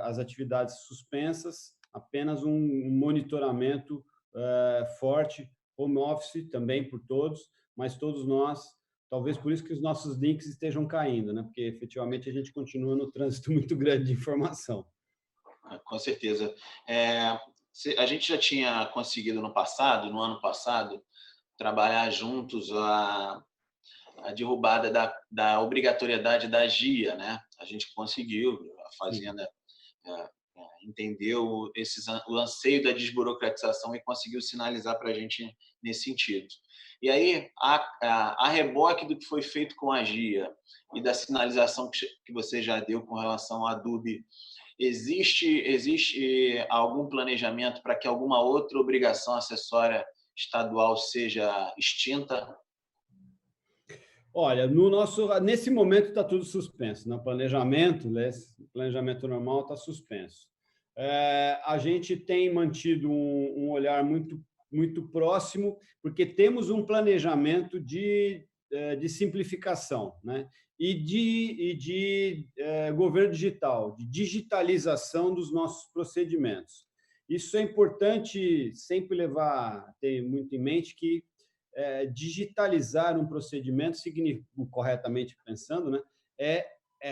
As atividades suspensas, apenas um monitoramento forte, home office também por todos, mas todos nós, talvez por isso que os nossos links estejam caindo, né? Porque efetivamente a gente continua no trânsito muito grande de informação. Com certeza. A gente já tinha conseguido no ano passado, trabalhar juntos a derrubada da obrigatoriedade da GIA, né? A gente conseguiu, a Fazenda entendeu o anseio da desburocratização e conseguiu sinalizar para a gente nesse sentido. E aí, a reboque do que foi feito com a GIA e da sinalização que você já deu com relação à ADUB, existe algum planejamento para que alguma outra obrigação acessória estadual seja extinta? Olha, nesse momento está tudo suspenso. No planejamento, né? O planejamento normal está suspenso. A gente tem mantido um olhar muito próximo, porque temos um planejamento de simplificação, né? E de governo digital, de digitalização dos nossos procedimentos. Isso é importante sempre ter muito em mente que digitalizar um procedimento significa, corretamente pensando, né, é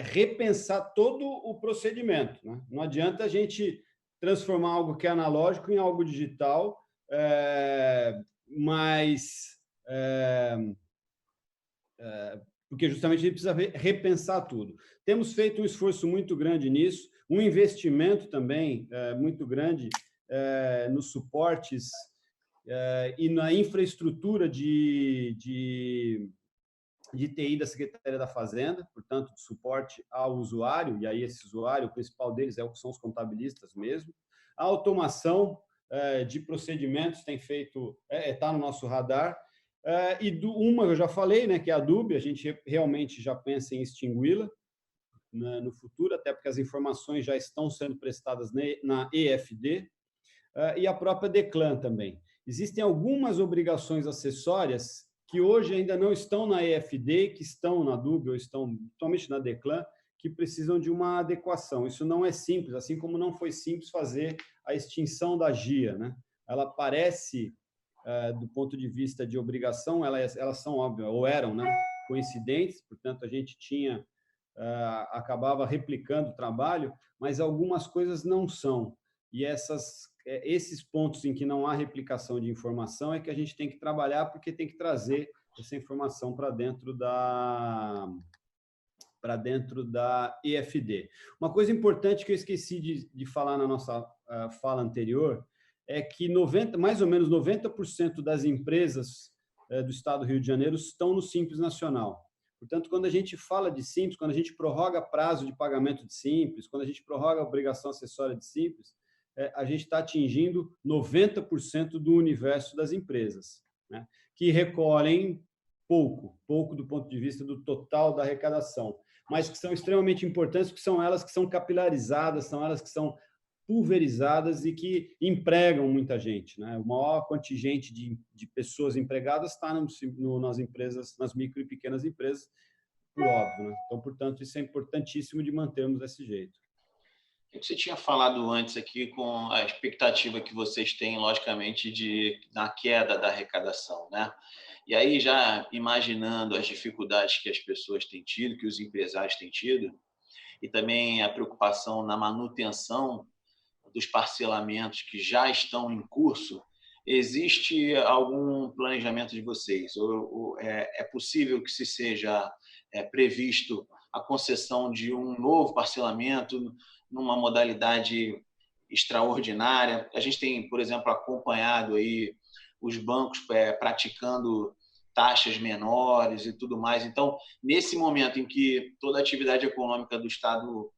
repensar todo o procedimento, né? Não adianta a gente transformar algo que é analógico em algo digital, porque justamente a gente precisa repensar tudo. Temos feito um esforço muito grande nisso, um investimento também muito grande nos suportes e na infraestrutura de TI da Secretaria da Fazenda, portanto, de suporte ao usuário, e aí esse usuário, o principal deles são os contabilistas mesmo, A automação de procedimentos tem feito, está no nosso radar. Uma eu já falei, né, que é a Adobe, a gente realmente já pensa em extingui-la no futuro, até porque as informações já estão sendo prestadas na EFD, e a própria Declan também. Existem algumas obrigações acessórias que hoje ainda não estão na EFD, que estão na Adobe ou estão totalmente na Declan, que precisam de uma adequação. Isso não é simples, assim como não foi simples fazer a extinção da GIA, né? Ela parece, do ponto de vista de obrigação, elas são óbvias, ou eram, né, coincidentes, portanto, a gente acabava replicando o trabalho, mas algumas coisas não são. E esses pontos em que não há replicação de informação é que a gente tem que trabalhar, porque tem que trazer essa informação para dentro da EFD. Uma coisa importante que eu esqueci de falar na nossa fala anterior é que mais ou menos 90% das empresas do Estado do Rio de Janeiro estão no Simples Nacional. Portanto, quando a gente fala de Simples, quando a gente prorroga prazo de pagamento de Simples, quando a gente prorroga a obrigação acessória de Simples, a gente está atingindo 90% do universo das empresas, né, que recolhem pouco do ponto de vista do total da arrecadação, mas que são extremamente importantes, porque são elas que são capilarizadas, são elas que são pulverizadas e que empregam muita gente, né? O maior contingente de pessoas empregadas está nas empresas, nas micro e pequenas empresas, por óbvio, né? Então, portanto, isso é importantíssimo de mantermos desse jeito. O que você tinha falado antes aqui com a expectativa que vocês têm, logicamente, na queda da arrecadação, né? E aí, já imaginando as dificuldades que as pessoas têm tido, que os empresários têm tido, e também a preocupação na manutenção dos parcelamentos que já estão em curso, existe algum planejamento de vocês? Ou é possível que se seja previsto a concessão de um novo parcelamento numa modalidade extraordinária? A gente tem, por exemplo, acompanhado aí os bancos praticando taxas menores e tudo mais. Então, nesse momento em que toda a atividade econômica do Estado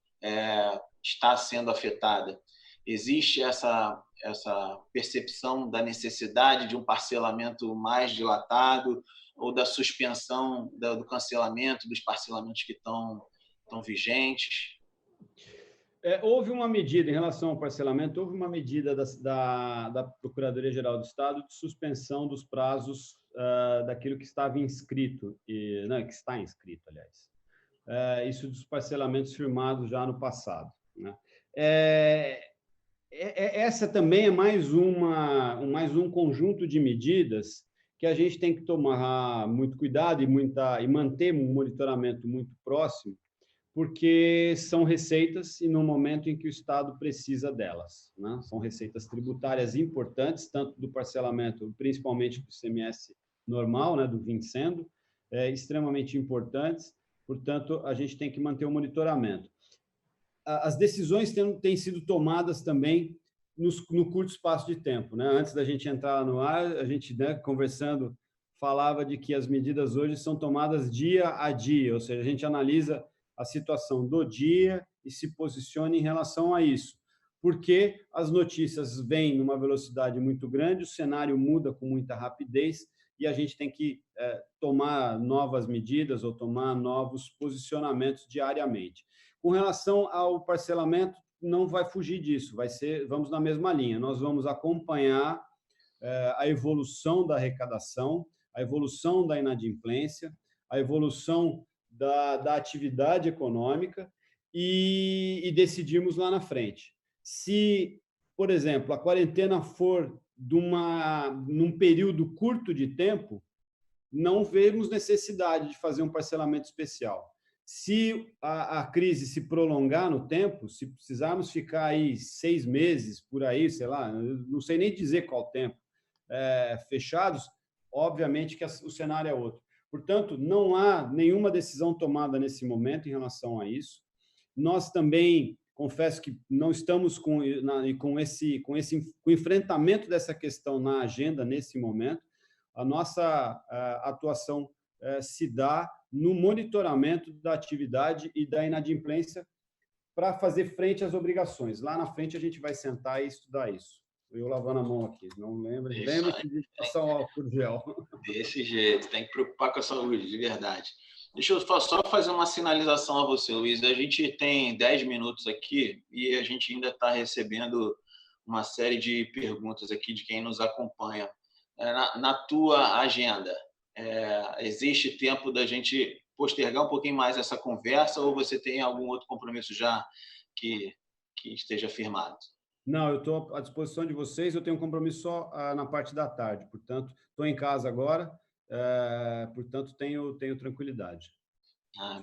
está sendo afetada, existe essa percepção da necessidade de um parcelamento mais dilatado ou da suspensão do cancelamento dos parcelamentos que estão vigentes? Houve uma medida em relação ao parcelamento, houve uma medida da Procuradoria-Geral do Estado de suspensão dos prazos daquilo que estava inscrito, que está inscrito, aliás. Isso dos parcelamentos firmados já no passado, né? Essa também é mais um conjunto de medidas que a gente tem que tomar muito cuidado e manter um monitoramento muito próximo, porque são receitas e no momento em que o Estado precisa delas, né? São receitas tributárias importantes, tanto do parcelamento, principalmente do ICMS normal, né, do Vincendo, extremamente importantes, portanto, a gente tem que manter o monitoramento. As decisões têm sido tomadas também no curto espaço de tempo, né? Antes da gente entrar no ar, a gente, né, conversando, falava de que as medidas hoje são tomadas dia a dia, ou seja, a gente analisa a situação do dia e se posiciona em relação a isso, porque as notícias vêm numa velocidade muito grande, o cenário muda com muita rapidez e a gente tem que tomar novas medidas ou tomar novos posicionamentos diariamente. Com relação ao parcelamento, não vai fugir disso, vamos na mesma linha. Nós vamos acompanhar a evolução da arrecadação, a evolução da inadimplência, a evolução da atividade econômica e decidirmos lá na frente. Se, por exemplo, a quarentena for num período curto de tempo, não vemos necessidade de fazer um parcelamento especial. Se a crise se prolongar no tempo, se precisarmos ficar aí 6 meses, por aí, sei lá, não sei nem dizer qual tempo, fechados, obviamente que o cenário é outro. Portanto, não há nenhuma decisão tomada nesse momento em relação a isso. Nós também, confesso que não estamos com o enfrentamento dessa questão na agenda nesse momento. A nossa atuação se dá no monitoramento da atividade e da inadimplência para fazer frente às obrigações. Lá na frente a gente vai sentar e estudar isso. Eu lavando a mão aqui, não lembra? Lembra-se de passar o álcool gel. Desse jeito, tem que preocupar com a saúde, de verdade. Deixa eu só fazer uma sinalização a você, Luiz. A gente tem 10 minutos aqui e a gente ainda está recebendo uma série de perguntas aqui de quem nos acompanha. Na tua agenda, existe tempo da gente postergar um pouquinho mais essa conversa ou você tem algum outro compromisso já que esteja firmado? Não, eu estou à disposição de vocês. Eu tenho um compromisso só na parte da tarde, portanto, estou em casa agora, portanto, tenho tranquilidade.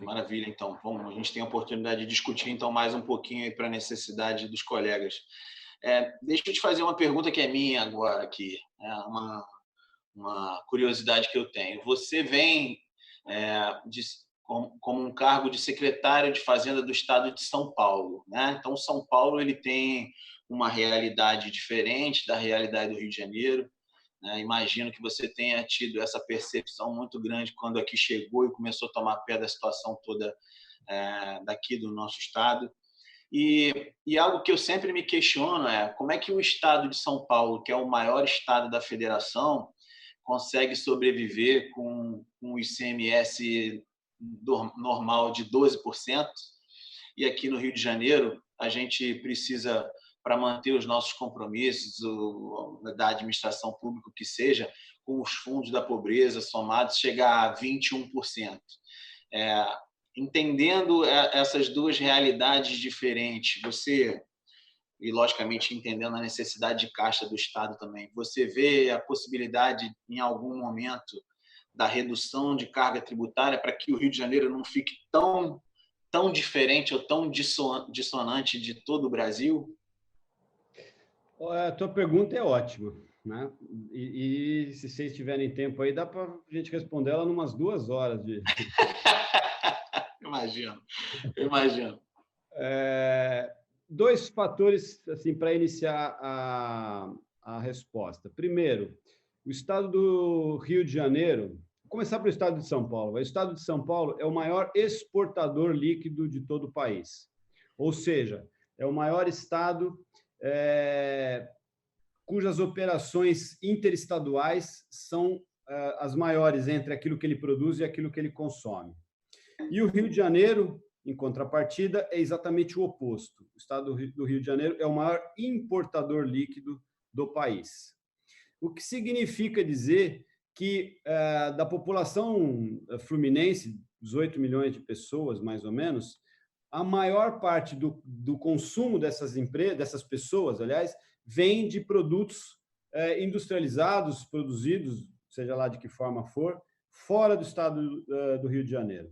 Maravilha, então. Bom, a gente tem a oportunidade de discutir então mais um pouquinho para a necessidade dos colegas. Deixa eu te fazer uma pergunta que é minha agora aqui, uma curiosidade que eu tenho. Você vem como um cargo de secretário de Fazenda do Estado de São Paulo, né? Então, São Paulo ele tem uma realidade diferente da realidade do Rio de Janeiro, né? Imagino que você tenha tido essa percepção muito grande quando aqui chegou e começou a tomar pé da situação toda daqui do nosso estado. E algo que eu sempre me questiono é como é que o estado de São Paulo, que é o maior estado da federação, consegue sobreviver com um ICMS normal de 12%, e aqui no Rio de Janeiro a gente precisa, para manter os nossos compromissos da administração pública, que seja, com os fundos da pobreza somados, chegar a 21%. Entendendo essas duas realidades diferentes, você, e logicamente entendendo a necessidade de caixa do Estado também, você vê a possibilidade, em algum momento, da redução de carga tributária para que o Rio de Janeiro não fique tão diferente ou tão dissonante de todo o Brasil? A tua pergunta é ótima, né? E se vocês tiverem tempo aí, dá para a gente responder ela em umas 2 horas. Imagino. 2 fatores assim, para iniciar a resposta. Primeiro, o estado do Rio de Janeiro, vou começar pelo estado de São Paulo. O estado de São Paulo é o maior exportador líquido de todo o país. Ou seja, é o maior estado cujas operações interestaduais são as maiores entre aquilo que ele produz e aquilo que ele consome. E o Rio de Janeiro, em contrapartida, é exatamente o oposto. O estado do Rio de Janeiro é o maior importador líquido do país. O que significa dizer que, da população fluminense, 18 milhões de pessoas, mais ou menos, a maior parte do consumo dessas pessoas, aliás, vem de produtos industrializados, produzidos, seja lá de que forma for, fora do estado do Rio de Janeiro.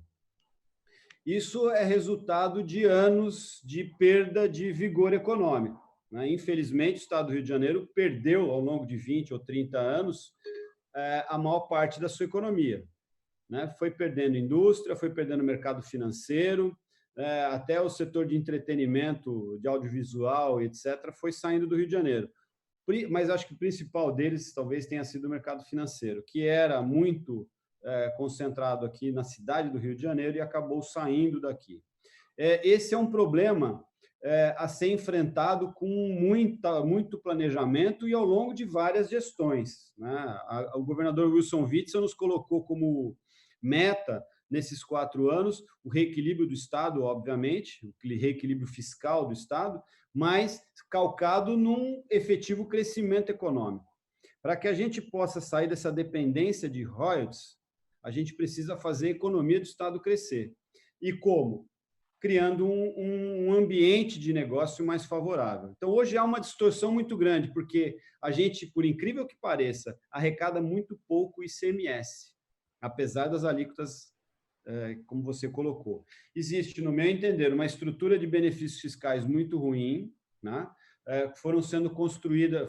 Isso é resultado de anos de perda de vigor econômico, né? Infelizmente, o estado do Rio de Janeiro perdeu, ao longo de 20 ou 30 anos, a maior parte da sua economia, né? Foi perdendo indústria, foi perdendo mercado financeiro, até o setor de entretenimento, de audiovisual, etc., foi saindo do Rio de Janeiro. Mas acho que o principal deles talvez tenha sido o mercado financeiro, que era muito concentrado aqui na cidade do Rio de Janeiro e acabou saindo daqui. Esse é um problema a ser enfrentado com muito planejamento e ao longo de várias gestões, né? O governador Wilson Witzel nos colocou como meta, nesses 4 anos, o reequilíbrio do Estado, obviamente, o reequilíbrio fiscal do Estado, mas calcado num efetivo crescimento econômico. Para que a gente possa sair dessa dependência de royalties, a gente precisa fazer a economia do Estado crescer. E como? Criando um ambiente de negócio mais favorável. Então, hoje há uma distorção muito grande, porque a gente, por incrível que pareça, arrecada muito pouco ICMS, apesar das alíquotas, como você colocou. Existe, no meu entender, uma estrutura de benefícios fiscais muito ruim, né? Foi sendo construída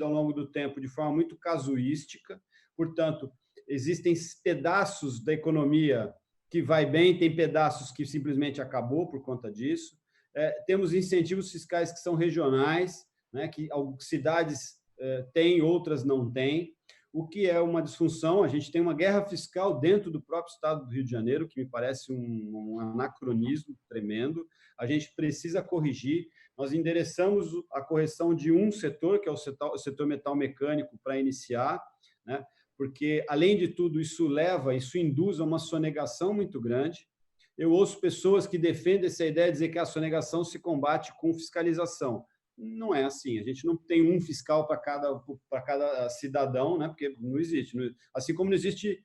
ao longo do tempo de forma muito casuística. Portanto, existem pedaços da economia que vai bem, tem pedaços que simplesmente acabou por conta disso. Temos incentivos fiscais que são regionais, né, que cidades têm, outras não têm. o que é uma disfunção. A gente tem uma guerra fiscal dentro do próprio estado do Rio de Janeiro, que me parece um anacronismo tremendo. A gente precisa corrigir. Nós endereçamos a correção de um setor, que é o setor metal mecânico, para iniciar, né? Porque, além de tudo, isso induz a uma sonegação muito grande. Eu ouço pessoas que defendem essa ideia de dizer que a sonegação se combate com fiscalização. Não é assim. A gente não tem um fiscal para cada cidadão, né? Porque não existe. Assim como não existe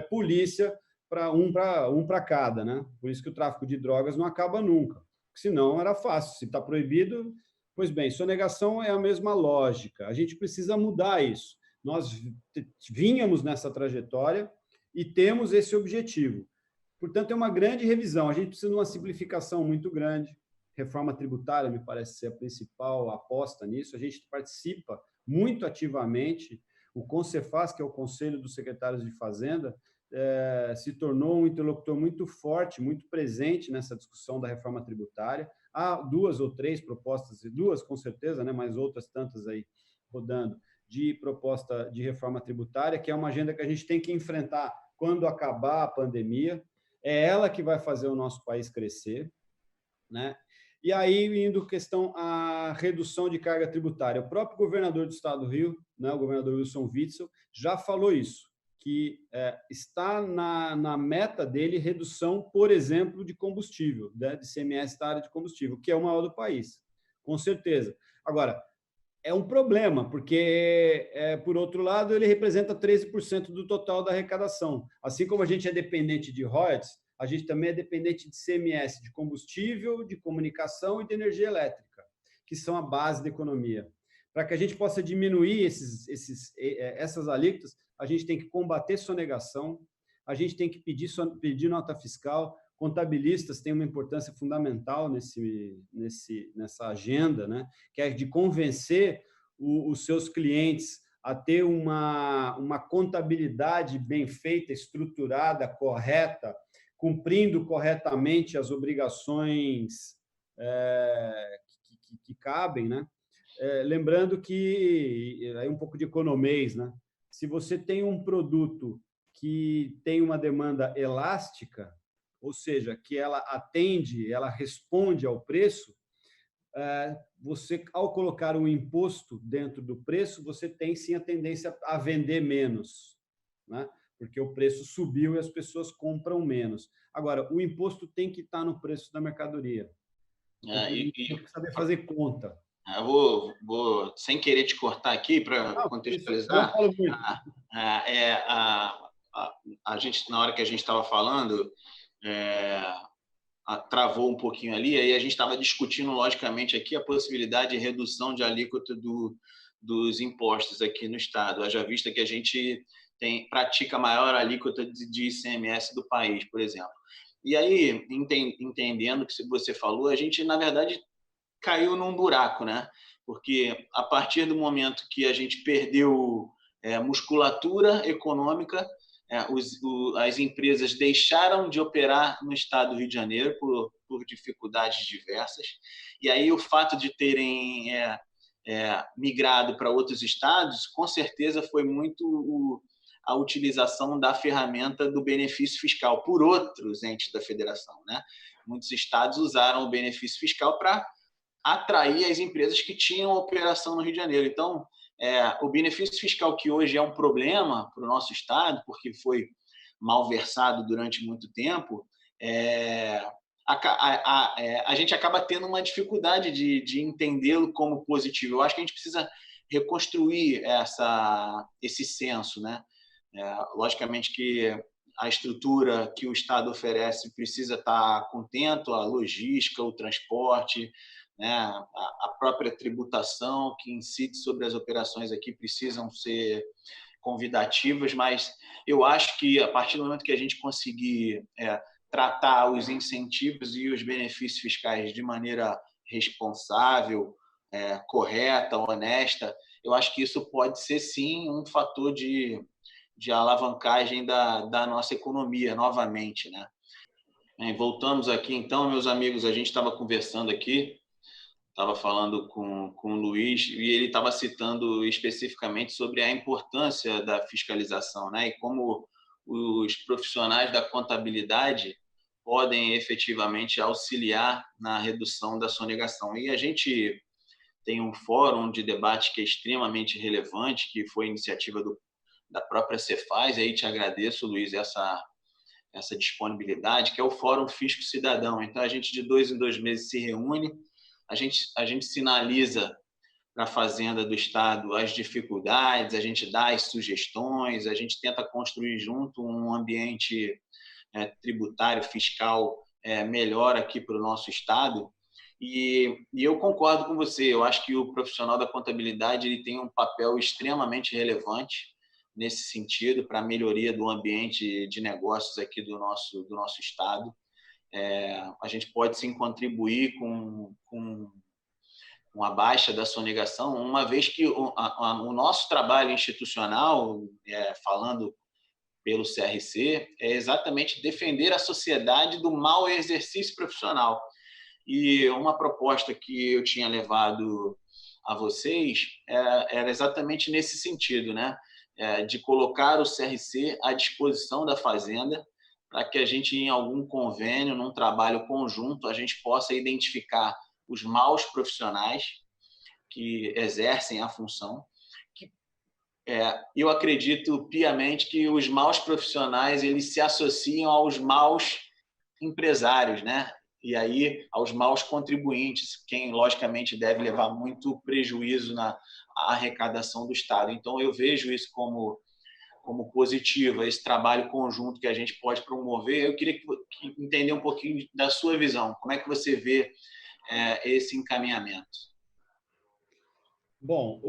polícia para cada, né? Por isso que o tráfico de drogas não acaba nunca. Senão era fácil. Se está proibido, pois bem, sonegação é a mesma lógica. A gente precisa mudar isso. Nós vínhamos nessa trajetória e temos esse objetivo. Portanto, é uma grande revisão. A gente precisa de uma simplificação muito grande. Reforma tributária me parece ser a principal aposta nisso. A gente participa muito ativamente. O CONCEFAZ, que é o Conselho dos Secretários de Fazenda, se tornou um interlocutor muito forte, muito presente nessa discussão da reforma tributária. Há 2 ou 3 propostas, 2 com certeza, né, mas outras tantas aí rodando, de proposta de reforma tributária, que é uma agenda que a gente tem que enfrentar quando acabar a pandemia. É ela que vai fazer o nosso país crescer, né? E aí, indo questão a redução de carga tributária. O próprio governador do estado do Rio, né, o governador Wilson Witzel, já falou isso, que está na meta dele redução, por exemplo, de combustível, né, de ICMS da área de combustível, que é o maior do país, com certeza. Agora, é um problema, porque, por outro lado, ele representa 13% do total da arrecadação. Assim como a gente é dependente de royalties, a gente também é dependente de ICMS, de combustível, de comunicação e de energia elétrica, que são a base da economia. Para que a gente possa diminuir essas alíquotas, a gente tem que combater sonegação, a gente tem que pedir nota fiscal. Contabilistas têm uma importância fundamental nessa agenda, né? Que é de convencer os seus clientes a ter uma contabilidade bem feita, estruturada, correta, cumprindo corretamente as obrigações que cabem, né? Lembrando que aí um pouco de economês, né? Se você tem um produto que tem uma demanda elástica, ou seja, que ela responde ao preço, você, ao colocar um imposto dentro do preço, você tem sim a tendência a vender menos, né? Porque o preço subiu e as pessoas compram menos. Agora, o imposto tem que estar no preço da mercadoria. Tem que saber fazer conta. Eu vou, sem querer te cortar aqui, para contextualizar, eu falo muito. A gente, na hora que a gente estava falando, travou um pouquinho ali, aí a gente estava discutindo, logicamente, aqui a possibilidade de redução de alíquota dos impostos aqui no Estado, haja vista que a gente pratica a maior alíquota de ICMS do país, por exemplo. E aí, entendendo o que você falou, a gente, na verdade, caiu num buraco, né? Porque a partir do momento que a gente perdeu musculatura econômica, as empresas deixaram de operar no estado do Rio de Janeiro por dificuldades diversas. E aí o fato de terem migrado para outros estados, com certeza foi muito a utilização da ferramenta do benefício fiscal por outros entes da federação, né? Muitos estados usaram o benefício fiscal para atrair as empresas que tinham operação no Rio de Janeiro. Então, o benefício fiscal, que hoje é um problema para o nosso estado, porque foi malversado durante muito tempo, a gente acaba tendo uma dificuldade de entendê-lo como positivo. Eu acho que a gente precisa reconstruir esse senso, né? Logicamente que a estrutura que o Estado oferece precisa estar contento, a logística, o transporte, né, a própria tributação que incide sobre as operações aqui precisam ser convidativas, mas eu acho que a partir do momento que a gente conseguir tratar os incentivos e os benefícios fiscais de maneira responsável, correta, honesta, eu acho que isso pode ser sim um fator de alavancagem da nossa economia novamente, né? Voltamos aqui então, meus amigos, a gente estava conversando aqui estava falando com o Luiz e ele estava citando especificamente sobre a importância da fiscalização, né? E como os profissionais da contabilidade podem efetivamente auxiliar na redução da sonegação. E a gente tem um fórum de debate que é extremamente relevante, que foi iniciativa da própria Cefaz, e aí te agradeço, Luiz, essa disponibilidade, que é o Fórum Fisco Cidadão. Então, a gente de 2 em 2 meses se reúne, a gente sinaliza para a Fazenda do Estado as dificuldades, a gente dá as sugestões, a gente tenta construir junto um ambiente tributário, fiscal melhor aqui para o nosso Estado. E eu concordo com você, eu acho que o profissional da contabilidade ele tem um papel extremamente relevante nesse sentido para a melhoria do ambiente de negócios aqui do nosso Estado. A gente pode sim contribuir com a baixa da sonegação, uma vez que o nosso trabalho institucional, falando pelo CRC, é exatamente defender a sociedade do mau exercício profissional. E uma proposta que eu tinha levado a vocês era exatamente nesse sentido, né? De colocar o CRC à disposição da Fazenda para que a gente, em algum convênio, num trabalho conjunto, a gente possa identificar os maus profissionais que exercem a função. Eu acredito piamente que os maus profissionais eles se associam aos maus empresários, né? E aí aos maus contribuintes, quem logicamente deve levar muito prejuízo na arrecadação do Estado. Então eu vejo isso como positivo, esse trabalho conjunto que a gente pode promover. Eu queria entender um pouquinho da sua visão. Como é que você vê esse encaminhamento? Bom,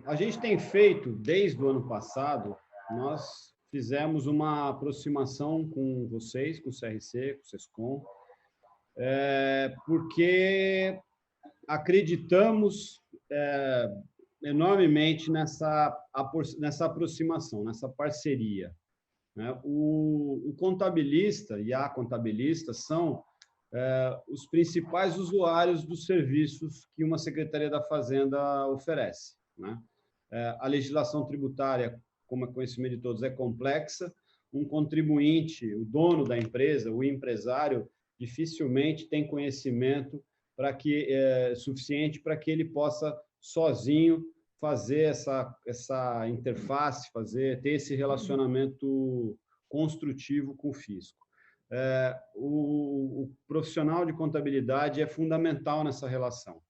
a gente tem feito, desde o ano passado, nós fizemos uma aproximação com vocês, com o CRC, com o SESCOM, porque acreditamos enormemente nessa aproximação, nessa parceria. Né? O contabilista e a contabilista são os principais usuários dos serviços que uma Secretaria da Fazenda oferece. Né? A legislação tributária, como é conhecimento de todos, é complexa. Um contribuinte, o dono da empresa, o empresário, dificilmente tem conhecimento suficiente para que ele possa, sozinho, fazer essa interface, ter esse relacionamento construtivo com o fisco. O profissional de contabilidade é fundamental nessa relação.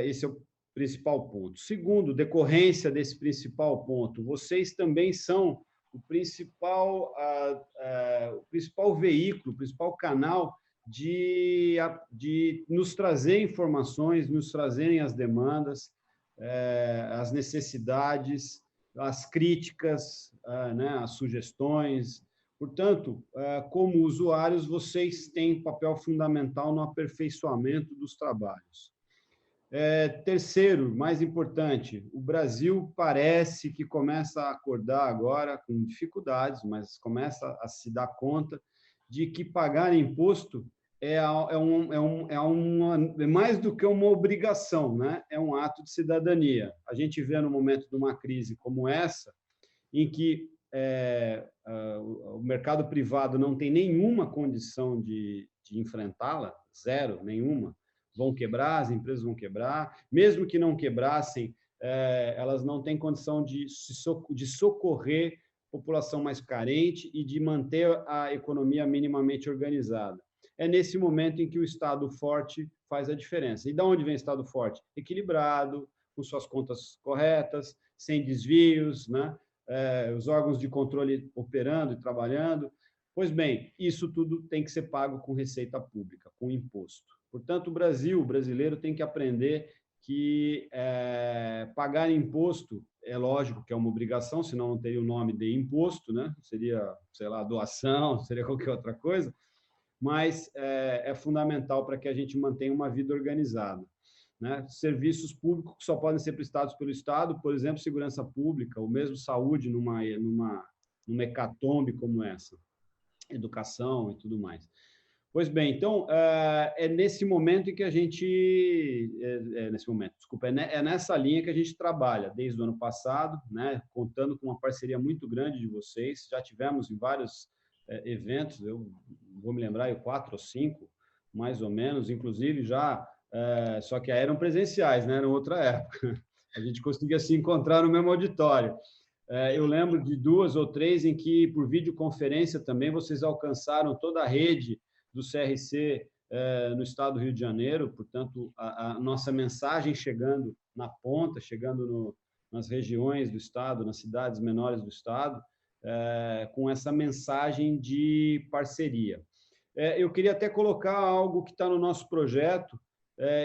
Esse é o principal ponto. Segundo, decorrência desse principal ponto, vocês também são o principal veículo, o principal canal de nos trazer informações, nos trazerem as demandas, as necessidades, as críticas, as sugestões. Portanto, como usuários, vocês têm um papel fundamental no aperfeiçoamento dos trabalhos. Terceiro, mais importante, o Brasil parece que começa a acordar agora com dificuldades, mas começa a se dar conta de que pagar imposto é mais do que uma obrigação, né? É um ato de cidadania. A gente vê no momento de uma crise como essa, em que o mercado privado não tem nenhuma condição de enfrentá-la, zero, nenhuma, vão quebrar, as empresas vão quebrar, mesmo que não quebrassem, elas não têm condição de socorrer a população mais carente e de manter a economia minimamente organizada. É nesse momento em que o Estado forte faz a diferença. E de onde vem o Estado forte? Equilibrado, com suas contas corretas, sem desvios, né? Os órgãos de controle operando e trabalhando. Pois bem, isso tudo tem que ser pago com receita pública, com imposto. Portanto, o brasileiro tem que aprender que pagar imposto, é lógico que é uma obrigação, senão não teria o nome de imposto, né? Seria, sei lá, doação, seria qualquer outra coisa, mas é fundamental para que a gente mantenha uma vida organizada. Né? Serviços públicos que só podem ser prestados pelo Estado, por exemplo, segurança pública, ou mesmo saúde numa hecatombe como essa, educação e tudo mais. Pois bem, então, é nesse momento em que a gente... é nessa linha que a gente trabalha desde o ano passado, né, contando com uma parceria muito grande de vocês. Já tivemos em vários eventos, eu vou me lembrar, 4 ou 5, mais ou menos, inclusive já, só que eram presenciais, né, era outra época. A gente conseguia se encontrar no mesmo auditório. Eu lembro de 2 ou 3 em que, por videoconferência também, vocês alcançaram toda a rede do CRC no estado do Rio de Janeiro, portanto, a nossa mensagem chegando na ponta, chegando nas regiões do estado, nas cidades menores do estado, com essa mensagem de parceria. Eu queria até colocar algo que está no nosso projeto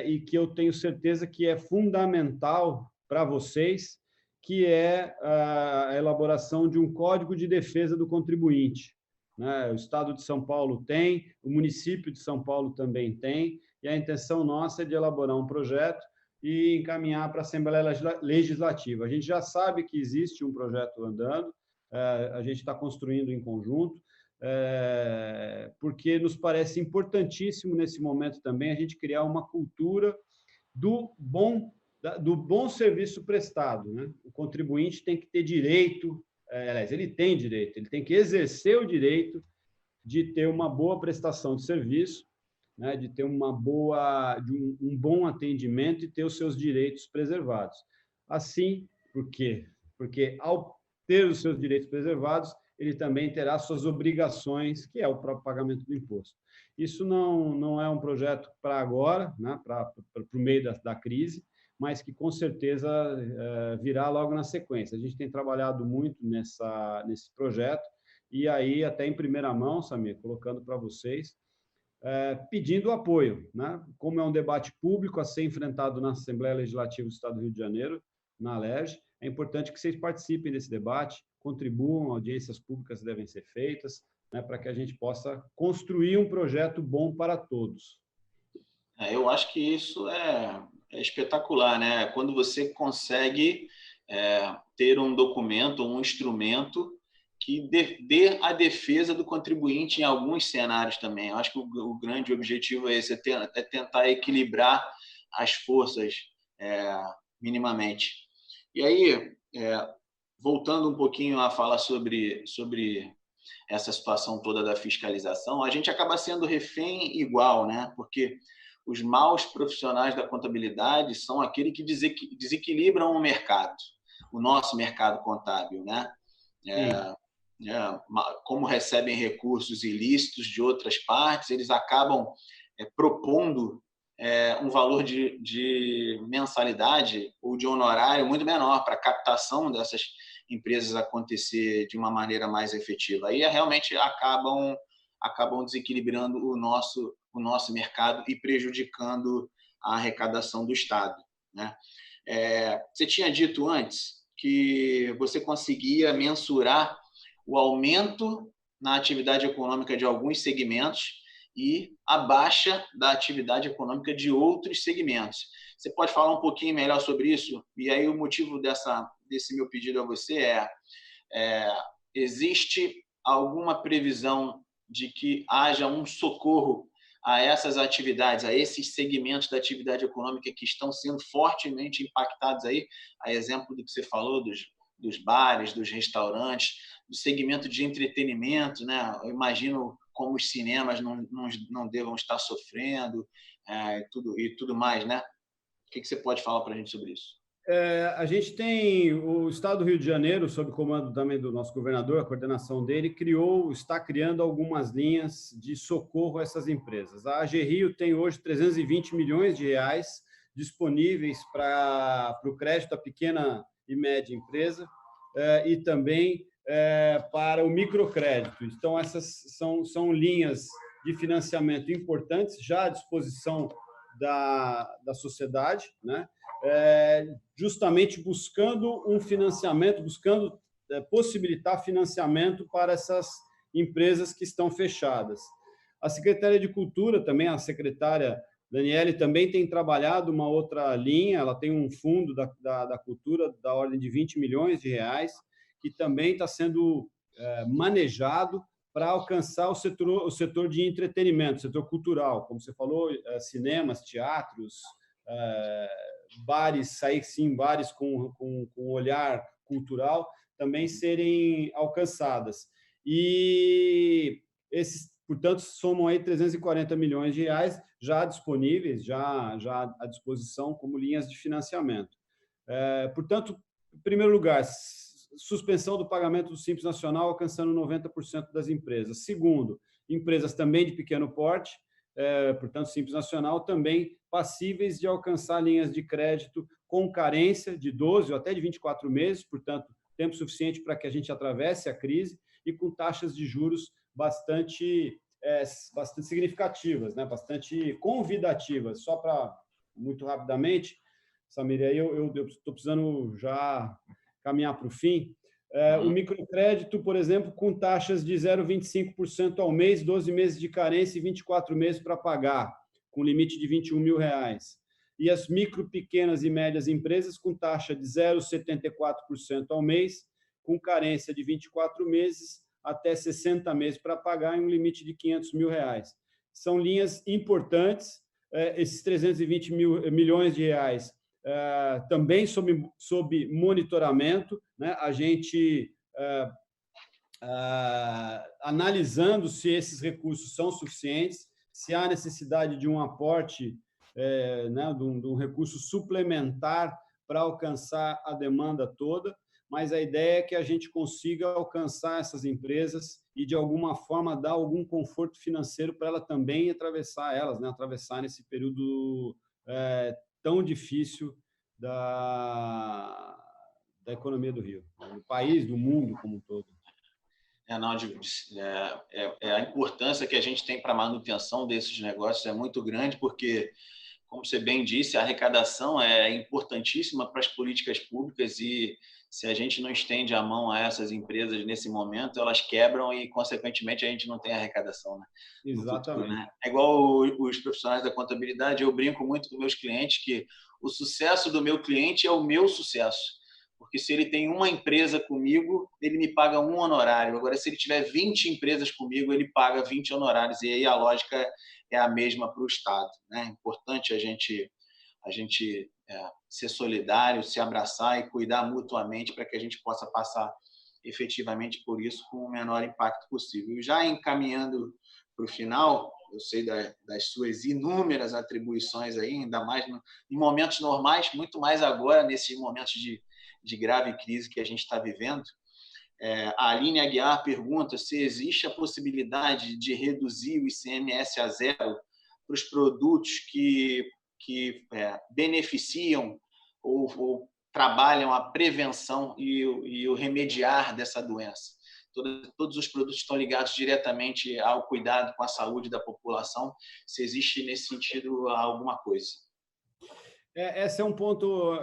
e que eu tenho certeza que é fundamental para vocês, que é a elaboração de um código de defesa do contribuinte. O Estado de São Paulo tem, o município de São Paulo também tem, e a intenção nossa é de elaborar um projeto e encaminhar para a Assembleia Legislativa. A gente já sabe que existe um projeto andando, a gente está construindo em conjunto, porque nos parece importantíssimo nesse momento também a gente criar uma cultura do bom serviço prestado, né? O contribuinte tem que ter direito, aliás, ele tem direito, ele tem que exercer o direito de ter uma boa prestação de serviço, né? De ter um bom atendimento e ter os seus direitos preservados. Assim, por quê? Porque ao ter os seus direitos preservados, ele também terá suas obrigações, que é o próprio pagamento do imposto. Isso não é um projeto para agora, né? Para o meio da crise, mas que com certeza virá logo na sequência. A gente tem trabalhado muito nesse projeto, e aí até em primeira mão, Samir, colocando para vocês, pedindo apoio, né? Como é um debate público a ser enfrentado na Assembleia Legislativa do Estado do Rio de Janeiro, na ALERJ, é importante que vocês participem desse debate, contribuam, audiências públicas devem ser feitas, né, para que a gente possa construir um projeto bom para todos. Eu acho que isso é espetacular, né? Quando você consegue ter um documento, um instrumento que dê a defesa do contribuinte em alguns cenários também. Eu acho que o grande objetivo é esse, é tentar equilibrar as forças minimamente. E aí, voltando um pouquinho a falar sobre essa situação toda da fiscalização, a gente acaba sendo refém igual, né? Porque os maus profissionais da contabilidade são aqueles que desequilibram o mercado, o nosso mercado contábil, né? Como recebem recursos ilícitos de outras partes, eles acabam propondo um valor de mensalidade ou de honorário muito menor para a captação dessas empresas acontecer de uma maneira mais efetiva. Aí realmente acabam desequilibrando o nosso mercado e prejudicando a arrecadação do Estado, né? Você tinha dito antes que você conseguia mensurar o aumento na atividade econômica de alguns segmentos e a baixa da atividade econômica de outros segmentos. Você pode falar um pouquinho melhor sobre isso? E aí o motivo desse meu pedido a você existe alguma previsão de que haja um socorro a essas atividades, a esses segmentos da atividade econômica que estão sendo fortemente impactados aí, a exemplo do que você falou dos bares, dos restaurantes, do segmento de entretenimento, né? Eu imagino como os cinemas não devam estar sofrendo e tudo mais, né? O que você pode falar para a gente sobre isso? A gente tem o Estado do Rio de Janeiro, sob comando também do nosso governador, a coordenação dele, está criando algumas linhas de socorro a essas empresas. A AG Rio tem hoje 320 milhões de reais disponíveis para o crédito à pequena e média empresa e também para o microcrédito. Então, essas são linhas de financiamento importantes, já à disposição da sociedade, né? Justamente buscando um financiamento, buscando possibilitar financiamento para essas empresas que estão fechadas. A Secretaria de Cultura também, a secretária Daniele, também tem trabalhado uma outra linha, ela tem um fundo da cultura da ordem de 20 milhões de reais, que também está sendo manejado para alcançar o setor de entretenimento, o setor cultural, como você falou, cinemas, teatros, bares, sair sim, bares com olhar cultural, também serem alcançadas. E esses, portanto, somam aí 340 milhões de reais já disponíveis, já à disposição como linhas de financiamento. Portanto, em primeiro lugar, suspensão do pagamento do Simples Nacional alcançando 90% das empresas. Segundo, empresas também de pequeno porte, portanto, Simples Nacional, também passíveis de alcançar linhas de crédito com carência de 12 ou até de 24 meses, portanto, tempo suficiente para que a gente atravesse a crise, e com taxas de juros bastante significativas, né? Bastante convidativas. Só para, muito rapidamente, Samir, aí eu estou precisando já caminhar para o fim. O microcrédito, por exemplo, com taxas de 0,25% ao mês, 12 meses de carência e 24 meses para pagar, com limite de R$21 mil. E as micro, pequenas e médias empresas com taxa de 0,74% ao mês, com carência de 24 meses até 60 meses para pagar, em um limite de R$500 mil. São linhas importantes. Esses 320 milhões de reais também sob monitoramento, né? A gente analisando se esses recursos são suficientes, se há necessidade de um aporte, né, de um recurso suplementar para alcançar a demanda toda, mas a ideia é que a gente consiga alcançar essas empresas e, de alguma forma, dar algum conforto financeiro para ela também atravessar nesse período tão difícil da economia do Rio, do país, do mundo como um todo. A importância que a gente tem para a manutenção desses negócios é muito grande, porque, como você bem disse, a arrecadação é importantíssima para as políticas públicas, e se a gente não estende a mão a essas empresas nesse momento, elas quebram e, consequentemente, a gente não tem arrecadação, né? Exatamente. Futuro, né? É igual os profissionais da contabilidade. Eu brinco muito com meus clientes que o sucesso do meu cliente é o meu sucesso. Porque se ele tem uma empresa comigo, ele me paga um honorário. Agora, se ele tiver 20 empresas comigo, ele paga 20 honorários. E aí a lógica é a mesma para o Estado, né? É importante a gente ser solidário, se abraçar e cuidar mutuamente para que a gente possa passar efetivamente por isso com o menor impacto possível. Já encaminhando para o final, eu sei das suas inúmeras atribuições aí, ainda mais em momentos normais, muito mais agora, nesses momentos de grave crise que a gente está vivendo. A Aline Aguiar pergunta se existe a possibilidade de reduzir o ICMS a zero para os produtos que beneficiam ou trabalham a prevenção e o remediar dessa doença. Todos os produtos estão ligados diretamente ao cuidado com a saúde da população. Se existe, nesse sentido, alguma coisa. Esse é um ponto,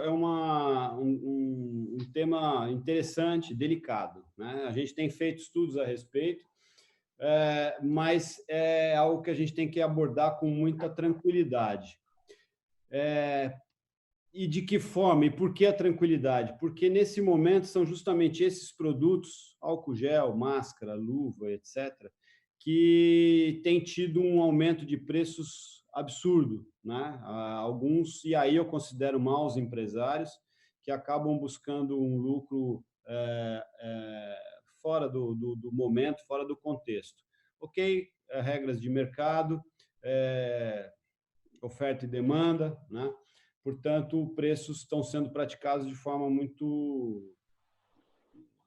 um tema interessante, delicado, né? A gente tem feito estudos a respeito, mas é algo que a gente tem que abordar com muita tranquilidade. E de que forma? E por que a tranquilidade? Porque, nesse momento, são justamente esses produtos, álcool gel, máscara, luva, etc., que têm tido um aumento de preços absurdo, né? Alguns, e aí eu considero maus empresários, que acabam buscando um lucro fora do momento, fora do contexto. Ok, regras de mercado, oferta e demanda, né? Portanto, preços estão sendo praticados de forma muito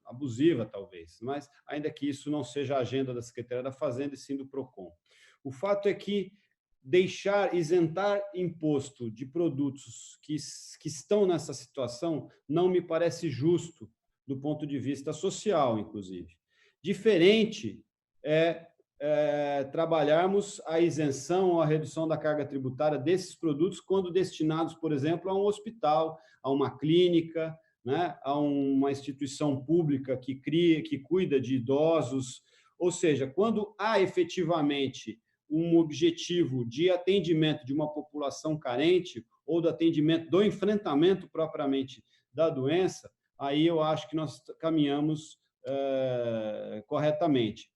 abusiva, talvez, mas ainda que isso não seja a agenda da Secretaria da Fazenda e sim do PROCON. O fato é que isentar imposto de produtos que estão nessa situação não me parece justo do ponto de vista social, inclusive. Diferente trabalharmos a isenção ou a redução da carga tributária desses produtos quando destinados, por exemplo, a um hospital, a uma clínica, né, a uma instituição pública que cuida de idosos. Ou seja, quando há efetivamente um objetivo de atendimento de uma população carente ou do enfrentamento propriamente da doença, aí eu acho que nós caminhamos corretamente.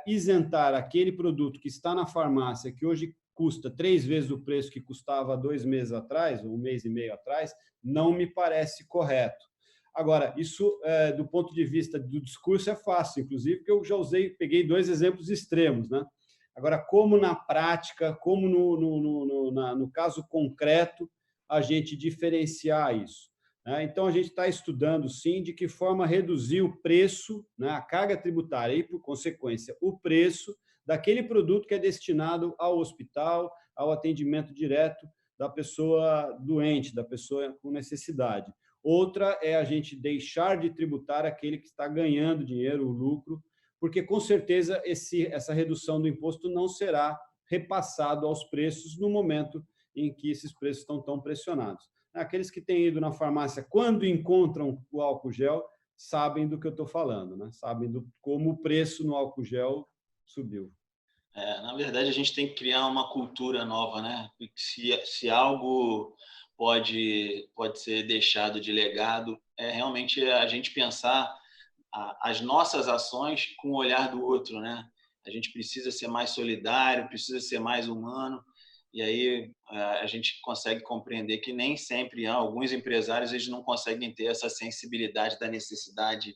isentar aquele produto que está na farmácia, que hoje custa 3 vezes o preço que custava 2 meses atrás, ou 1 mês e meio atrás, não me parece correto. Agora, isso, do ponto de vista do discurso, é fácil, inclusive, porque eu já peguei 2 exemplos extremos, né? Agora, como na prática, como no caso concreto, a gente diferenciar isso, né? Então, a gente está estudando, sim, de que forma reduzir o preço, né, a carga tributária e, por consequência, o preço daquele produto que é destinado ao hospital, ao atendimento direto da pessoa doente, da pessoa com necessidade. Outra é a gente deixar de tributar aquele que está ganhando dinheiro, o lucro, porque, com certeza, essa redução do imposto não será repassado aos preços no momento em que esses preços estão tão pressionados. Aqueles que têm ido na farmácia, quando encontram o álcool gel, sabem do que eu estou falando, né? Sabem como o preço no álcool gel subiu. Na verdade, a gente tem que criar uma cultura nova, né? Se algo pode ser deixado de legado, é realmente a gente pensar as nossas ações com o olhar do outro, né? A gente precisa ser mais solidário, precisa ser mais humano, e aí a gente consegue compreender que nem sempre alguns empresários eles não conseguem ter essa sensibilidade da necessidade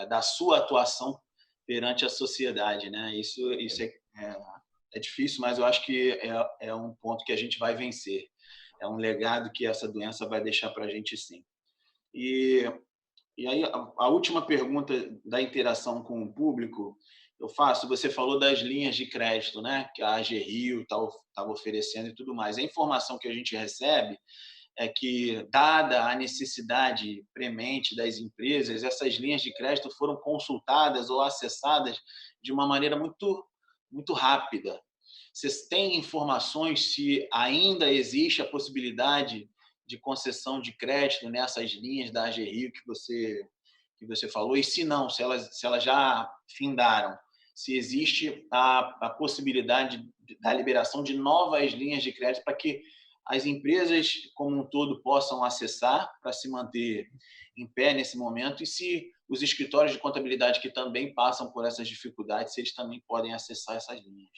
da sua atuação perante a sociedade, né? Isso é difícil, mas eu acho que é um ponto que a gente vai vencer. É um legado que essa doença vai deixar para a gente, sim. E aí, a última pergunta da interação com o público, eu faço, você falou das linhas de crédito, né, que a AG Rio estava oferecendo e tudo mais. A informação que a gente recebe é que, dada a necessidade premente das empresas, essas linhas de crédito foram consultadas ou acessadas de uma maneira muito rápida. Vocês têm informações se ainda existe a possibilidade de concessão de crédito nessas linhas da AG Rio que você falou? E se não, se elas já findaram, se existe a possibilidade da liberação de novas linhas de crédito para que as empresas como um todo possam acessar para se manter em pé nesse momento, e se os escritórios de contabilidade que também passam por essas dificuldades, se eles também podem acessar essas linhas.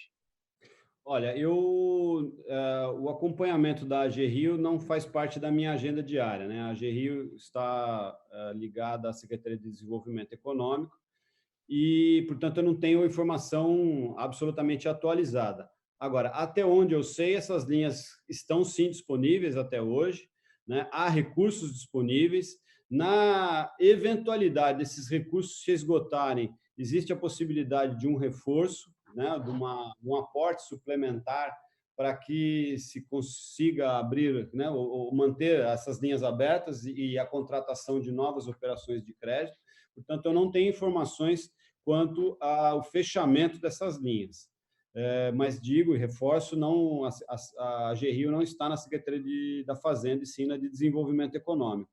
Olha, o acompanhamento da AG Rio não faz parte da minha agenda diária, né? A AG Rio está ligada à Secretaria de Desenvolvimento Econômico e, portanto, eu não tenho informação absolutamente atualizada. Agora, até onde eu sei, essas linhas estão sim disponíveis até hoje, né? Há recursos disponíveis. Na eventualidade desses recursos se esgotarem, existe a possibilidade de um reforço, né? De um aporte suplementar para que se consiga abrir, né? ou manter essas linhas abertas e a contratação de novas operações de crédito. Portanto, eu não tenho informações quanto ao fechamento dessas linhas. Mas digo e reforço, a AG Rio não está na Secretaria da Fazenda, e sim na de Desenvolvimento Econômico.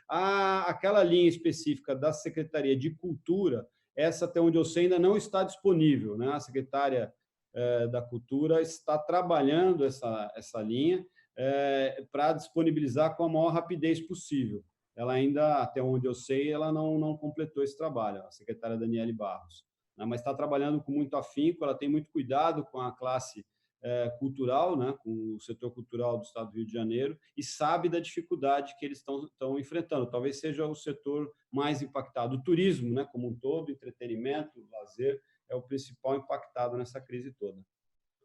Aquela linha específica da Secretaria de Cultura, essa, até onde eu sei, ainda não está disponível, né? A secretária da Cultura está trabalhando essa linha para disponibilizar com a maior rapidez possível. Ela ainda, até onde eu sei, ela não completou esse trabalho, a secretária Daniele Barros, né? Mas está trabalhando com muito afinco, ela tem muito cuidado com a classe cultural, né, com o setor cultural do Estado do Rio de Janeiro, e sabe da dificuldade que eles estão enfrentando. Talvez seja o setor mais impactado. O turismo, né, como um todo, entretenimento, lazer, é o principal impactado nessa crise toda.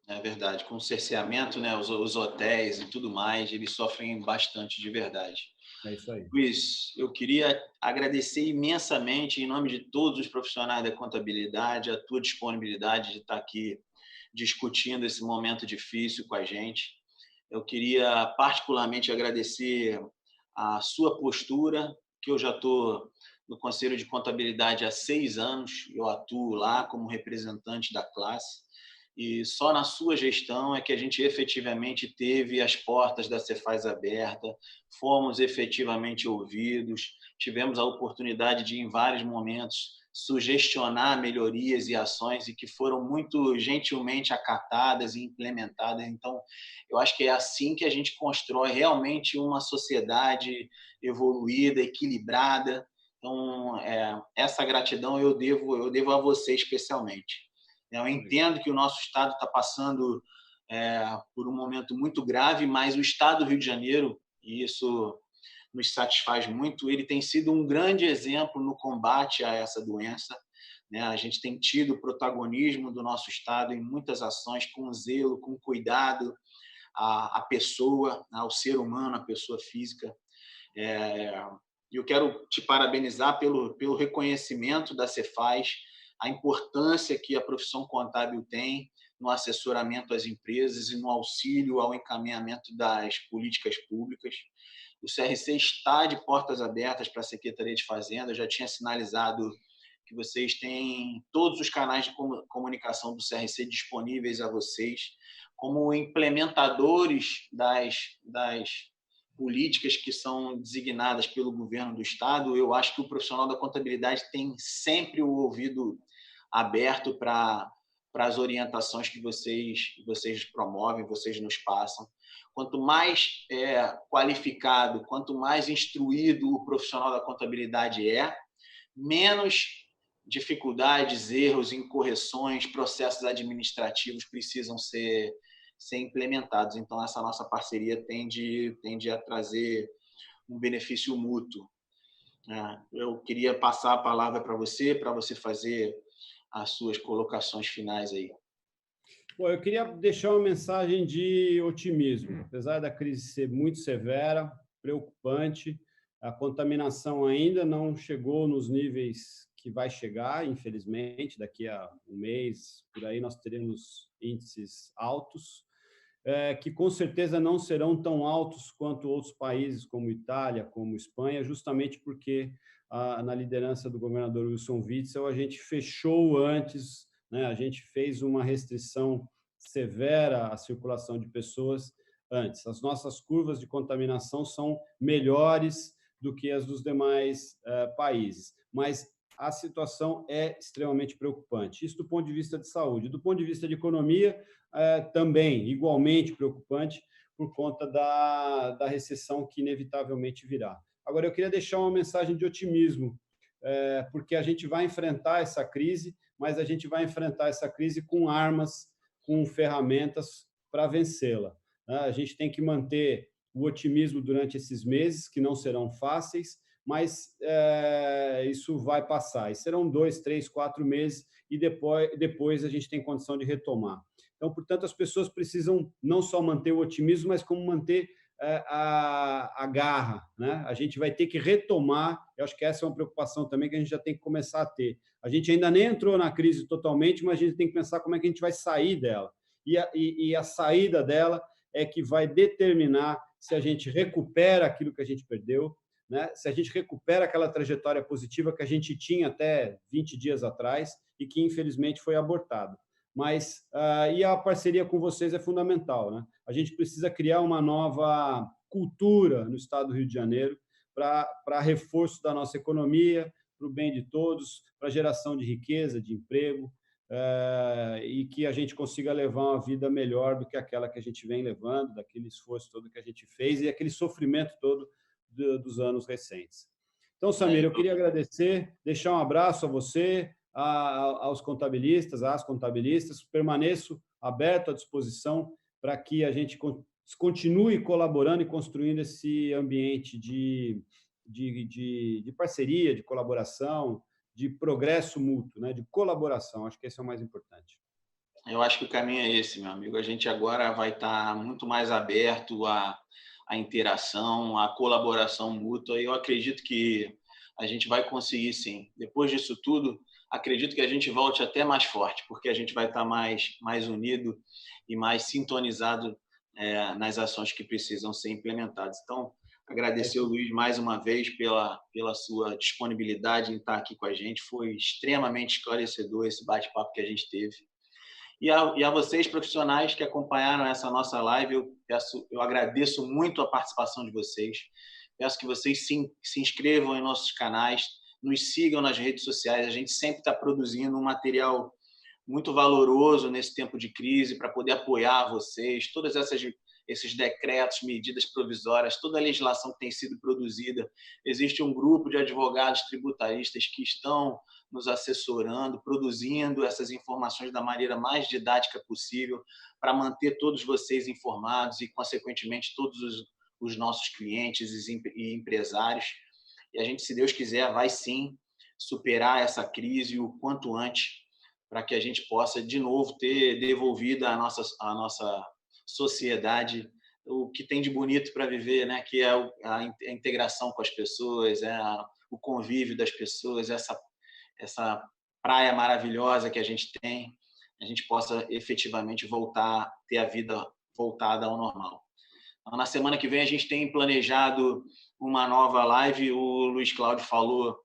É verdade. Com o cerceamento, né, os hotéis e tudo mais, eles sofrem bastante, de verdade. É isso aí. Luiz, eu queria agradecer imensamente, em nome de todos os profissionais da contabilidade, a tua disponibilidade de estar aqui discutindo esse momento difícil com a gente. Eu queria particularmente agradecer a sua postura, que eu já estou no Conselho de Contabilidade há 6 anos, eu atuo lá como representante da classe, e só na sua gestão é que a gente efetivamente teve as portas da Cefaz aberta, fomos efetivamente ouvidos, tivemos a oportunidade de, em vários momentos, sugestionar melhorias e ações e que foram muito gentilmente acatadas e implementadas. Então, eu acho que é assim que a gente constrói realmente uma sociedade evoluída, equilibrada, Então, essa gratidão eu devo a você especialmente. Eu entendo que o nosso Estado está passando por um momento muito grave, mas o Estado do Rio de Janeiro, e isso nos satisfaz muito, ele tem sido um grande exemplo no combate a essa doença. A gente tem tido o protagonismo do nosso Estado em muitas ações, com zelo, com cuidado à pessoa, ao ser humano, à pessoa física. E eu quero te parabenizar pelo reconhecimento da Cefaz, a importância que a profissão contábil tem no assessoramento às empresas e no auxílio ao encaminhamento das políticas públicas. O CRC está de portas abertas para a Secretaria de Fazenda. Eu já tinha sinalizado que vocês têm todos os canais de comunicação do CRC disponíveis a vocês, como implementadores das políticas que são designadas pelo governo do Estado. Eu acho que o profissional da contabilidade tem sempre o ouvido aberto para as orientações que vocês promovem, vocês nos passam. Quanto mais qualificado, quanto mais instruído o profissional da contabilidade menos dificuldades, erros, incorreções, processos administrativos precisam ser implementados. Então, essa nossa parceria tende a trazer um benefício mútuo. Eu queria passar a palavra para você fazer as suas colocações finais aí. Bom, eu queria deixar uma mensagem de otimismo. Apesar da crise ser muito severa, preocupante, a contaminação ainda não chegou nos níveis que vai chegar, infelizmente. Daqui a um mês, por aí, nós teremos índices altos, que com certeza não serão tão altos quanto outros países como Itália, como Espanha, justamente porque na liderança do governador Wilson Witzel, a gente fechou antes, né? A gente fez uma restrição severa à circulação de pessoas antes. As nossas curvas de contaminação são melhores do que as dos demais países, mas a situação é extremamente preocupante. Isso do ponto de vista de saúde. Do ponto de vista de economia, também igualmente preocupante por conta da recessão que inevitavelmente virá. Agora, eu queria deixar uma mensagem de otimismo, porque a gente vai enfrentar essa crise, mas a gente vai enfrentar essa crise com armas, com ferramentas para vencê-la. A gente tem que manter o otimismo durante esses meses, que não serão fáceis, mas isso vai passar. E serão 2, 3, 4 meses e depois a gente tem condição de retomar. Então, portanto, as pessoas precisam não só manter o otimismo, mas como manter a garra, né? A gente vai ter que retomar, eu acho que essa é uma preocupação também que a gente já tem que começar a ter. A gente ainda nem entrou na crise totalmente, mas a gente tem que pensar como é que a gente vai sair dela. E a saída dela é que vai determinar se a gente recupera aquilo que a gente perdeu, né? Se a gente recupera aquela trajetória positiva que a gente tinha até 20 dias atrás e que, infelizmente, foi abortada. Mas e a parceria com vocês é fundamental, né? A gente precisa criar uma nova cultura no Estado do Rio de Janeiro para reforço da nossa economia, para o bem de todos, para geração de riqueza, de emprego, e que a gente consiga levar uma vida melhor do que aquela que a gente vem levando, daquele esforço todo que a gente fez e aquele sofrimento todo dos anos recentes. Então, Samir, eu queria agradecer, deixar um abraço a você, aos contabilistas, às contabilistas, permaneço aberto à disposição para que a gente continue colaborando e construindo esse ambiente de parceria, de colaboração, de progresso mútuo, né? De colaboração. Acho que esse é o mais importante. Eu acho que o caminho é esse, meu amigo. A gente agora vai estar muito mais aberto à interação, à colaboração mútua. E eu acredito que a gente vai conseguir, sim. Depois disso tudo, acredito que a gente volte até mais forte, porque a gente vai estar mais unido e mais sintonizado nas ações que precisam ser implementadas. Então, agradecer ao Luiz mais uma vez pela sua disponibilidade em estar aqui com a gente. Foi extremamente esclarecedor esse bate-papo que a gente teve. E a vocês, profissionais que acompanharam essa nossa live, eu agradeço muito a participação de vocês. Peço que vocês se inscrevam em nossos canais, nos sigam nas redes sociais. A gente sempre está produzindo um material muito valoroso nesse tempo de crise para poder apoiar vocês. Todas esses decretos, medidas provisórias, toda a legislação que tem sido produzida. Existe um grupo de advogados tributaristas que estão nos assessorando, produzindo essas informações da maneira mais didática possível para manter todos vocês informados e, consequentemente, todos os nossos clientes e empresários. E a gente, se Deus quiser, vai sim superar essa crise o quanto antes, para que a gente possa, de novo, ter devolvido à nossa sociedade o que tem de bonito para viver, né? Que é a integração com as pessoas, o convívio das pessoas, essa praia maravilhosa que a gente tem, a gente possa efetivamente voltar, ter a vida voltada ao normal. Na semana que vem a gente tem planejado uma nova live. O Luiz Cláudio falou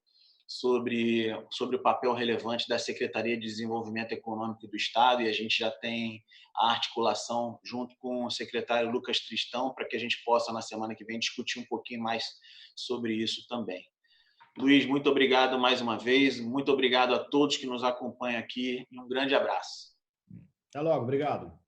sobre o papel relevante da Secretaria de Desenvolvimento Econômico do Estado, e a gente já tem a articulação junto com o secretário Lucas Tristão para que a gente possa, na semana que vem, discutir um pouquinho mais sobre isso também. Luiz, muito obrigado mais uma vez, muito obrigado a todos que nos acompanham aqui e um grande abraço. Até logo, obrigado.